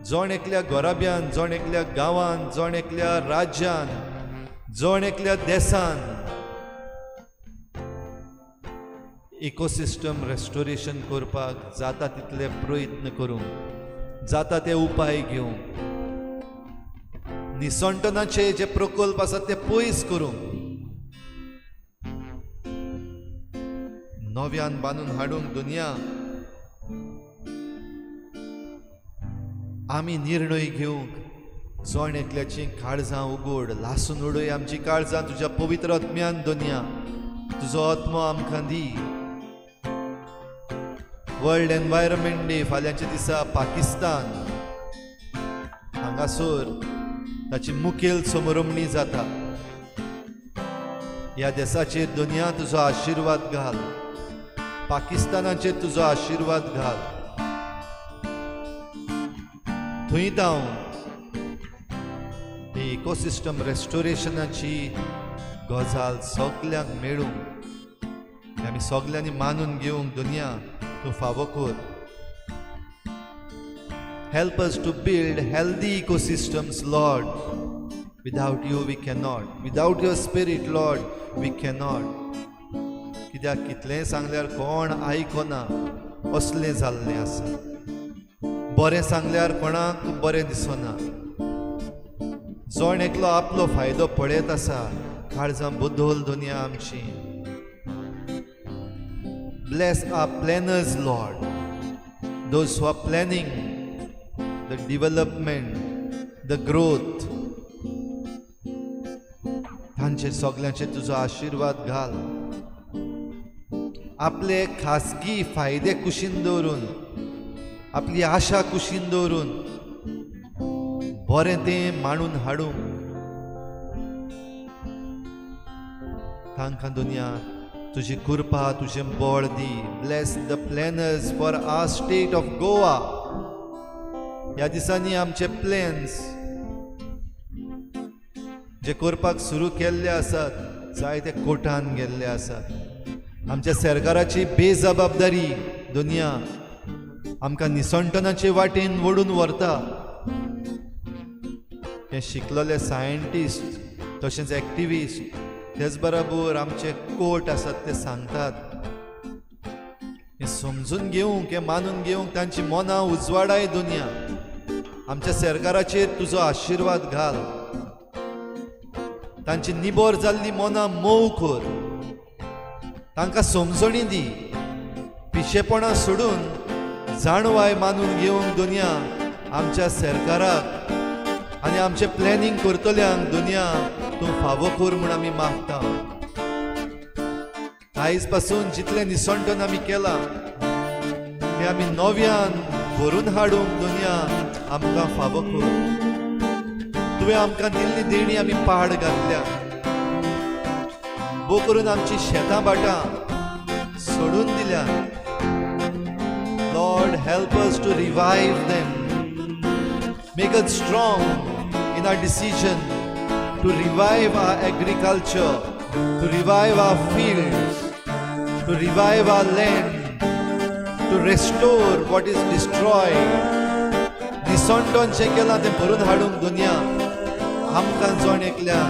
जोण एकल्या घोराब्यान, जोण एकल्या गांवान, जोण एकल्या राज्यान, जोण एकल्या देशान इकोसिस्टम रेस्टोरेशन करपाक जाता तितले प्रयत्न करूंक, जाता ते उपाय घेवंक, निसंटनाचे जे प्रकल्प आसात ते पयस करूंक, नव्यान बांदून हाडूंक दुनिया आमी निर्णय घेवंक जोण एकल्याची काळजां उगड, लासून उडय आमची काळजां तुज्या पवित्र आत्म्यान दुनिया. तुजो आत्मो आमकां दी. वर्ल्ड एनवायरमेंट डे फाल्यांच्या दिसा पाकिस्तान हांगासर ताची मुखेल समारंभणी जाता. ह्या देशाचेर दुनिया तुजो आशिर्वाद घाल, पाकिस्तानाचेर तुजो आशिर्वाद घाल. थंय जावन ही इकोसिस्टम रेस्टोरेशनाची गजाल सगल्यांक मेळूंक आमी सगल्यांनी मानून घेवंक दुनिया तूं फावो कर. Help us to build healthy ecosystems, Lord. Without you we cannot. Without your spirit, Lord, we cannot. कित्याक कितलेंय सांगल्यार कोण आयकना असलें जाल्लें आसा. बरें सांगल्यार कोणाक बरें दिसना. जोण एकलो आपलो फायदो पळयत आसा. काळजां बदल दुनिया आमची. Bless our planners, Lord. Those who are planning the development, the growth. तांचेर सगल्यांचेर तुजो आशिर्वाद घाल. आपले खासगी फायदे कुशीन दवरून, आपली आशा कुशीन दवरून बरें तें मांडून हाडूंक तांकां दुनिया तुजी कृपा, तुजें बळ दी. Bless the planners for our state of Goa. ह्या दिसांनी आमचे प्लॅन्स जे करपाक सुरू केल्ले आसात जायते कोर्टान गेल्ले आसात. आमच्या सरकाराची बेजबाबदारी दुनिया आमकां निसंटनाचे वाटेन ओडून व्हरता. हे शिकलेले सायंटिस्ट तशेंच एक्टिविस्ट तेच बरोबर आमचे कोर्ट आसात ते सांगतात. हे समजून घेवंक, हे मानून घेवंक तांची मनां उजवाडाय दुनिया. आमच्या सरकाराचेर तुजो आशिर्वाद घाल. तांची निबोर जाल्ली मनां मोव कर. तांकां समजणी दी. पिशेपणां सोडून जाणवाय मानून घेवंक दुनिया आमच्या सरकाराक आनी आमचे प्लॅनिंग करतल्यांक दुनिया तूं फावो कर म्हूण आमी मागता. आयज पासून जितलें निसंटन आमी केलां तें आमी नव्यान भरून हाडूंक दुनिया आमकां फावो कर. तुवें आमकां दिल्ली देणी आमी पाड घातल्या. बो करून आमची शेतां बाटां सोडून दिल्या. Lord, help us to revive them. Make us strong in our decision to revive our agriculture, to revive our fields, to revive our land, to restore what is destroyed. निसंटनचें केलां तें भरून हाडूंक दुनिया आमकां जोण एकल्याक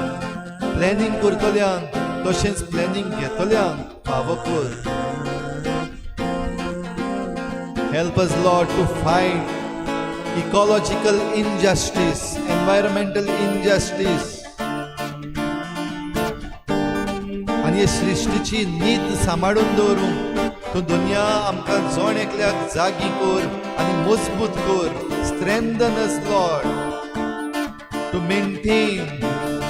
प्लॅनिंग करतल्यांक तशेंच प्लॅनिंग घेतल्यांक फावो कर. Help us, Lord, to fight ecological injustice, environmental injustice. आनी हे सृश्टीची नीत सांबाळून दवरूंक तूं दुनिया आमकां जोण एकल्याक जागी कोर आनी मजबूत कोर. Strengthen us Lord to maintain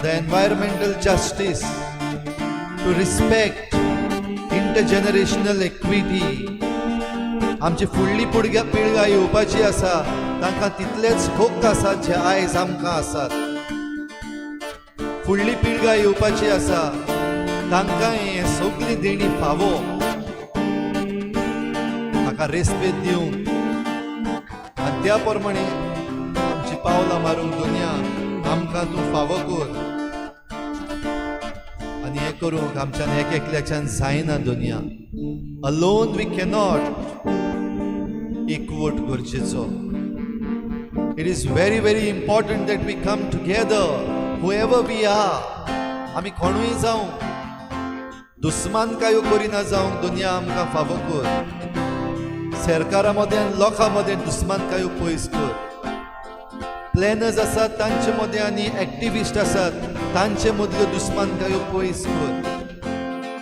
the environmental justice, to respect intergenerational equity. आमची फुडली पिळगा येवपाची आसा, तांकां तितलेच हक्क आसात जे आयज आमकां आसात. फुडली पिळगा येवपाची आसा, तांकां हे सगळी देणी फावो. ताका रेस्पेद दिवंक आनी त्या प्रमाणे आमची पावलां मारूंक दुनिया आमकां तूं फावो कर. आनी हें करूंक आमच्यान एक एकल्याच्यान जायना दुनिया. अलोन वी कॅनॉट एकवट गरजेचो. It is very very important that we come together whoever we are. आमी कोणूय जावं, दुस्मानकायो करिना जावंक दुनिया आमकां फावो कर. सरकारा मदें आनी लोकां मदें दुस्मानकायो पयस कर. प्लॅनर्स आसात तांचे मदें आनी एक्टिविस्ट आसात तांचे मदल्यो दुस्मानकायो पयस कर.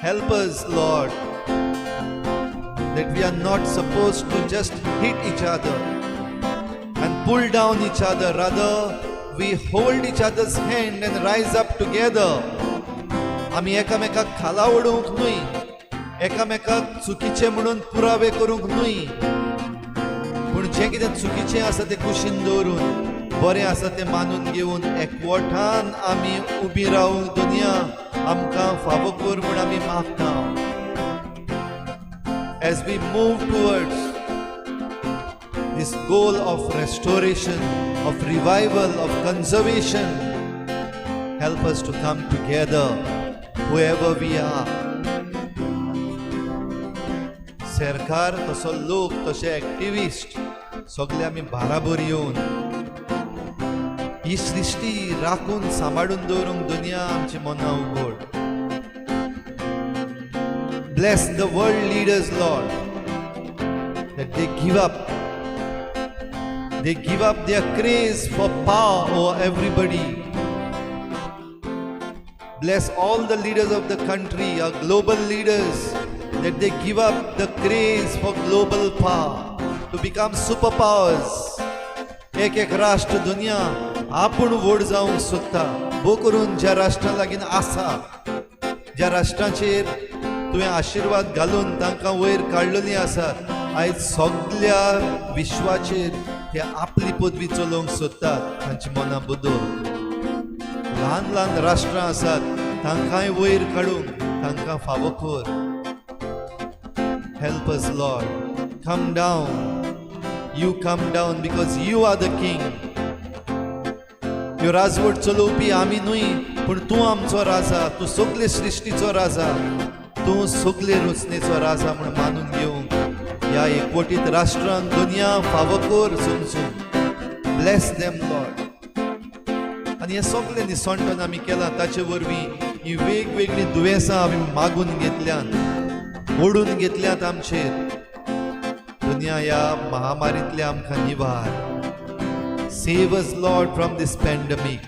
Help us Lord that we are not supposed to just hit each other and pull down each other. Rather, we hold each other's hand and rise up together. आमी एकामेकाक खाला उडोवंक न्हय, एकामेकाक चुकीचे म्हणून पुरावे करूंक न्हय, पूण जें कितें चुकीचें आसा तें कुशीन दवरून बरें आसा तें मानून घेवन एकवटान आमी उबी रावूंक दुनिया आमकां फावो कर म्हूण आमी मागता. As we move towards this goal of restoration, of revival, of conservation, help us to come together whoever we are. सरकार तसो लोक, तसे एक्टिविस्ट सगळे आमी बाराबर येवन ही सृष्टी राखून सांबाळून दवरूंक दुनिया आमची मनां उगड. Bless the world leaders, Lord, that they give up their craze for power over everybody. Bless all the leaders of the country, our global leaders, that they give up the craze for global power, to become superpowers. एक राष्ट्र दुनिया आपूण व्हड जावंक सोदता. भोव करून ज्या राष्ट्रा लागीं आसा, ज्या राष्ट्राचेर तुवें आशिर्वाद घालून तांकां वयर काडलेलीं आसात, आयज सगळ्या विश्वाचेर ते आपली पदवी चलोवंक सोदतात. तांची मनां बदल. ल्हान ल्हान राष्ट्रां आसात, तांकांय वयर काडूंक तांकां फावो कर. Help us Lord. Come down. You come down because you are the king. ह्यो राजवट चलोवपी आमी न्हय, पूण तूं आमचो राजा. तूं सगळे सृश्टीचो राजा. तूं सगळे रचनेचो राजा म्हूण मानून घेवंक ह्या एकवटीत राष्ट्रांक दुनिया फावो कर. समजून ब्लेस देम लॉर्ड. आनी हें सगळें निसंटन आमी केलां, ताचे वरवीं ही वेगवेगळी दुयेंसां आमी मागून घेतल्यान, ओडून घेतल्यात आमचेर. दुनिया ह्या महामारींतले आमकां निवार. Save us, Lord, from this pandemic,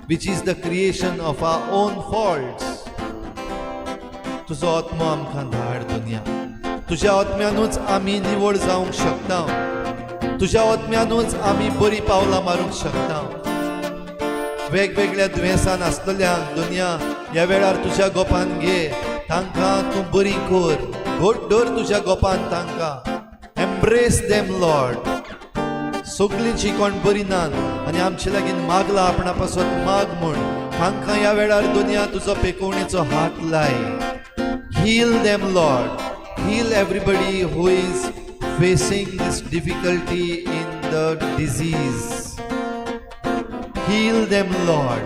which is the creation of our own faults. तुजो आत्मो आमकां धाड दुनिया. तुज्या आत्म्यानूच आमी निवड जावंक शकता. तुज्या आत्म्यानूच आमी बरी पावलां मारूंक शकता. वेगवेगळ्या दुयेंसान आसतल्यांक दुनिया ह्या वेळार तुज्या गोपान घे. तांकां तूं बरी कर. घोट धर तुज्या गोपान तांकां. Embrace them Lord. सगळीं जीं कोण बरी नात आनी आमचे लागीं मागला आपणा पासून माग म्हूण, तांकां ह्या वेळार दुनिया तुजो पेकोवणेचो हात लाय. Heal them, Lord. Heal everybody who is facing this difficulty in the disease. Heal them, Lord.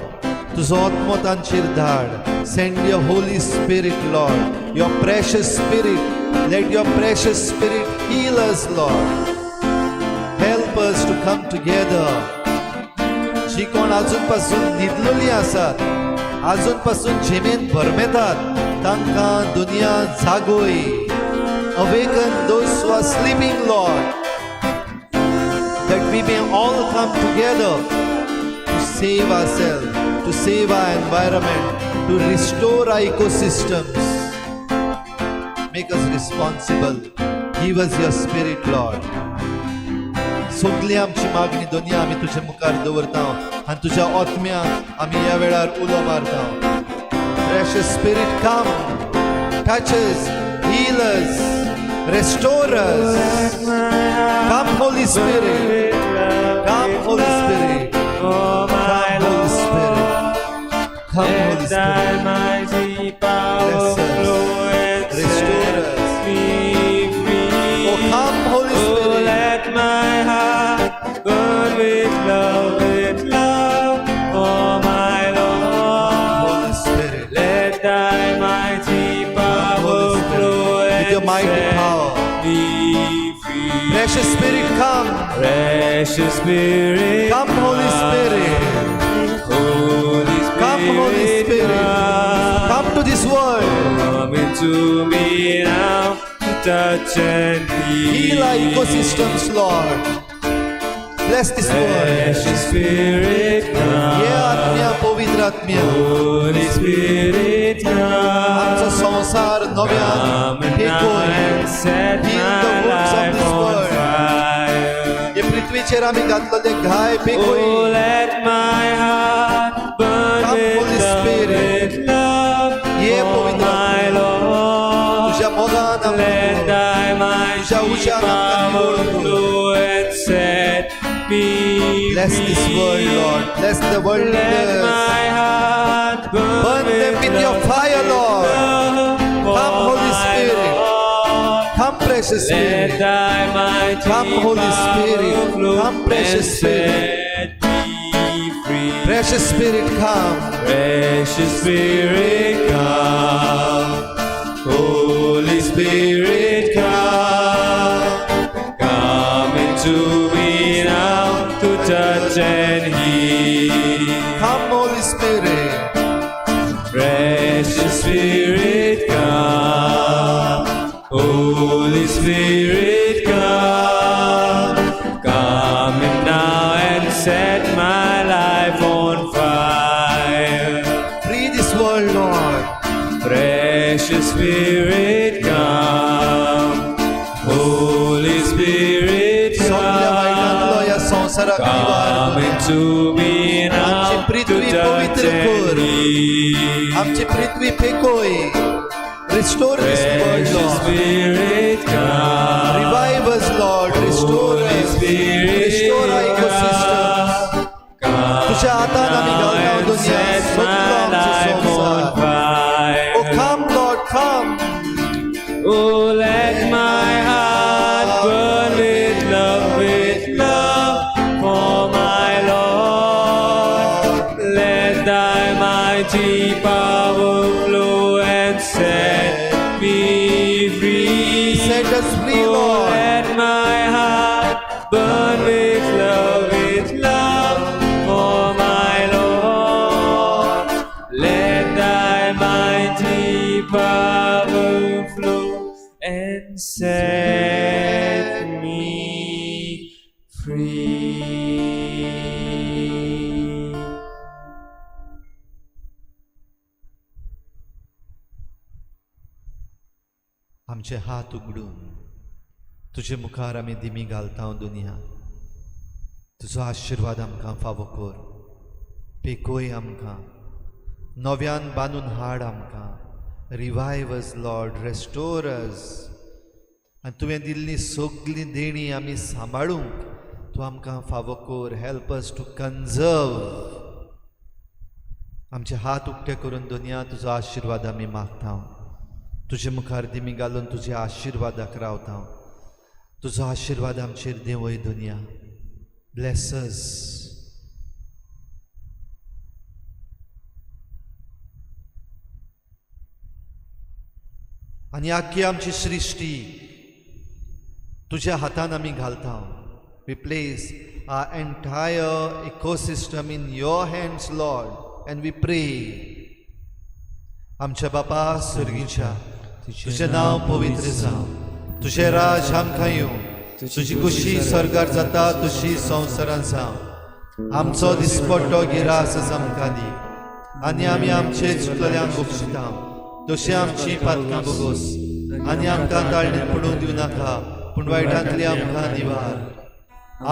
तुजो आत्मो तांचेर धाड. Send your Holy Spirit, Lord. Your precious Spirit. Let your precious Spirit heal us, Lord. Help us to come together. जी कोण आजून पासून न्हिदलेलीं आसात, आजून पासून झेमेन भरमेतात, तांकां दुनिया जागोय. Awaken those who are sleeping, Lord, that we may all come together to save ourselves, to save our environment, to restore our ecosystems. Make us responsible. Give us your spirit, Lord. सगळी आमची मागणी दोनी आमी तुझे मुखार दवरता आनी तुझ्या आत्म्याक आमी ह्या वेळार उलो मारता. Precious Spirit, come, touch us, heal us, restore us. Come, Holy Spirit. Come, Holy Spirit. Come, Holy Spirit. Come, Holy Spirit. Mighty power Bless us. flow and Restore set us. me free. Oh, come, Holy Oh, Spirit. let my heart burn with love for my Lord. Holy Spirit. Let thy mighty power Holy Spirit. flow With and your mighty set power. me free. Precious Spirit, come. Precious Spirit, Come, Holy Spirit. Holy Spirit, Come, Holy Spirit. Come to this world. come into me now to touch and Heal our heal. ecosystems, Lord. Bless this world. Precious Spirit, ये come. आत्म्या पवित्र आत्म्या Holy Spirit, आमचा come. संसार नव्यान Come now फेकोय. and set Heal my the wounds of life this on world. fire. ये पृथ्वीचेर आमी घातलेले घाय Oh, फेकोय. let my heart burn Come, with Holy love, Spirit. with love Yeah, for पवित्र my Lord. तुझ्या मोगान Let आमकां thy mighty तुझ्या उज्यान आमकां power निवड. flow and set me Bless this world, free. Lord. Bless the world Let leaders. my heart Burn them with your fire, Lord. Come, Holy Spirit. Come, precious Let Spirit. thy mighty Come, Holy Spirit. power flow Come, precious and Spirit. set me free. Precious Spirit, come. Precious Spirit, come. Holy Spirit, come. Come into me now to touch and heal. Come, Holy Spirit. Precious Spirit, come. Holy Spirit, come. Come in now and set my life on fire. Free this world, Lord. Precious Spirit, come. Holy Spirit, सगळ्या वाईटांतलो come. ह्या संवसाराक निवार Come कर. into me now आमची to Prithvi touch पवित्र and कर. heal. आमची पृथ्वी फेकोय. Restore this world, Precious Lord. Spirit, come. Revive us, Lord. Restore Holy us. Spirit, Restore our ecosystems. come. तुझ्या हातान आमी घालता and दुनिया. set सगळो my आमचो life on संसार. fire. Oh, come, Lord, come. Oh, let my heart burn with love for my Lord. Let thy mighty power flow and set me free. Set us free, Oh, Lord. let my heart burn with love for my Lord. Let thy mighty power flow and set me free. आमचे हात उगडून तुझे मुखार आमी दिमी घालता दुनिया. तुजो आशिर्वाद आमकां फावो कर. पेकोय आमकां. नव्यान बांदून हाड आमकां. रिवायव अस, लॉर्ड. रेस्टोर अस. आनी तुवें दिल्ली सगळी देणी आमी सांबाळूंक तूं आमकां फावो कर. Help us to conserve. आमचे हात उक्ते करून दुनिया तुजो आशिर्वाद आमी मागता. तुजे मुखार दिमी घालून तुज्या आशिर्वादाक रावता. तुजो आशिर्वाद आमचेर देवय दुनिया. Bless us. आनी आख्खी आमची सृश्टी तुज्या हातान आमी घालता. We place our entire ecosystem in your hands, Lord, and we pray. आमच्या बापा सुर्गीच्या तुझे नाव पवित्र जावं. तुझे राज आमकां येवं. तुजी कुशी स्वर्गार जाता तशी संवसारांत जावं. आमचो दिसपट्टो गिरास आमकां दी. आनी आमी आमचे चुकलेल्यांक बक्षिता तशी आमची पातकां बगोस. आनी आमकां ताळणेत पडूंक दिवं नाका पूण वायटांतली आमकां निवार.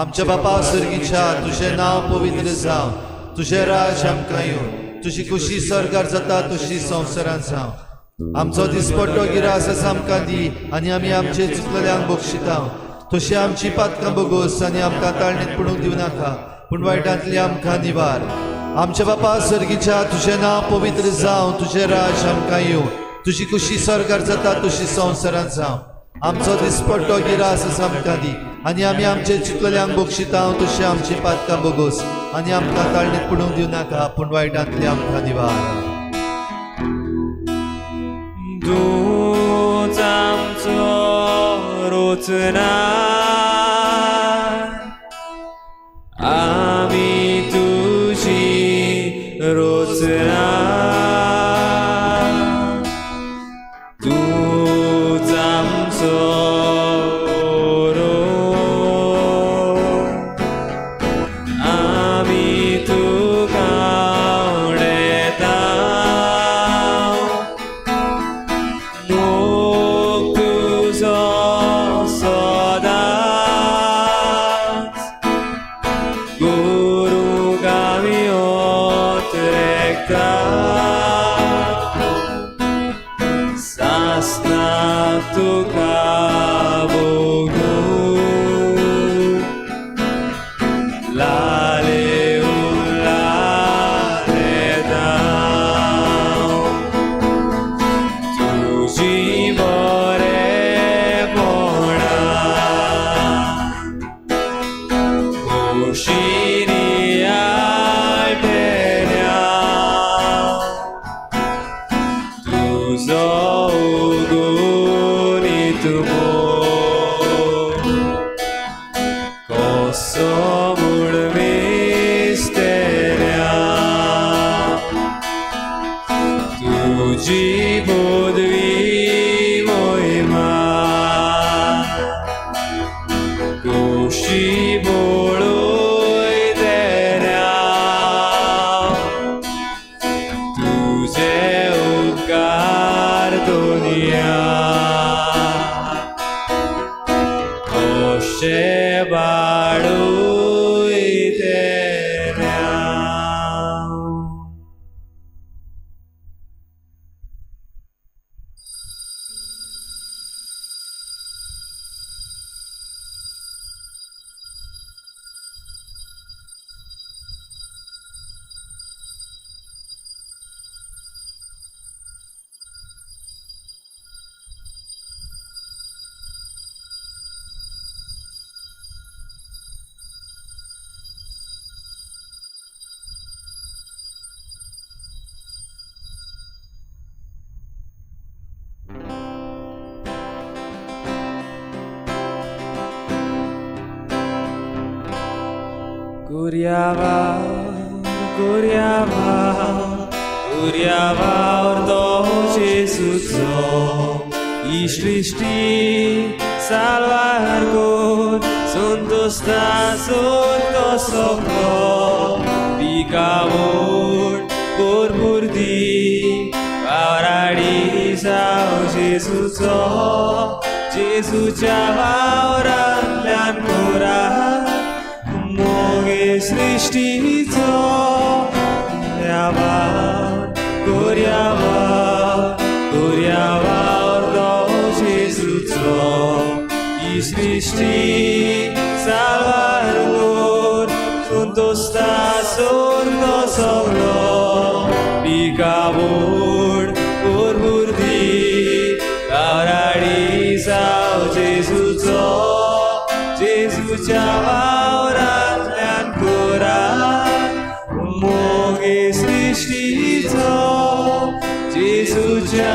आमच्या बापा सर्गीच्या तुझें नांव पवित्र जावं, तुझें राज आमकां येवं, तुजी खुशी स्वर्गार जाता तशी संवसारांत जावं. आमचो दिसपट्टो गिरास आसा आमकां दी आनी आमी आमचे चुकलेल्यांक बक्षिता. तशी आमची पातकां बोगोस आनी आमकां ताळणेत पडूंक दिवं नाका पूण वायटांतली आमकां निवार. आमच्या बापा सर्गीच्या तुझें नांव पवित्र जावं, तुझें राज आमकां येवं, तुजी खुशी स्वर्गार जाता तशी संवसारांत जावं. आमचो दिसपट्टो गिरास आसा आमकां दी आनी आमी आमचे चितलेल्यांक बक्षिता. तशी आमची पातकां बोगोस आनी आमकां ताळणेत पडूंक दिवं नाका पूण वायटांतली आमकां निवार. तूंच आमचो रोचनार, आमी तुजी रोचनार. तूंच आमचो आमी तुका आवडेता. मोग तुजो सदांच गुरूक आमी ओतरेकता. सासना तुका बोगून लाले उलाले दाव. तुजी बरेपणां खोशीनी आयटेल्या. तुजो उगोनीत मोग कसो म्हूण विस्तेल्या. तुजी बोदवी मोहिमा कशी बोळयतेल्या. तुजे उपकार दुनिया कशे बाळयतेल्या. Kurjava do Jesuso I shrishti salvarkor Sunto sta sunto sopro Picamur por murdi Auradi sao Jesuso Jesucia vaurallan kora Moge shrishtico Kurjava ordo Jesuco I shrishti salvarkor Sunto sta sunto sopro Picamur por murdi Auradi sao Jesuco Jesucia vaurallan kora Moge shrishtico Jesucia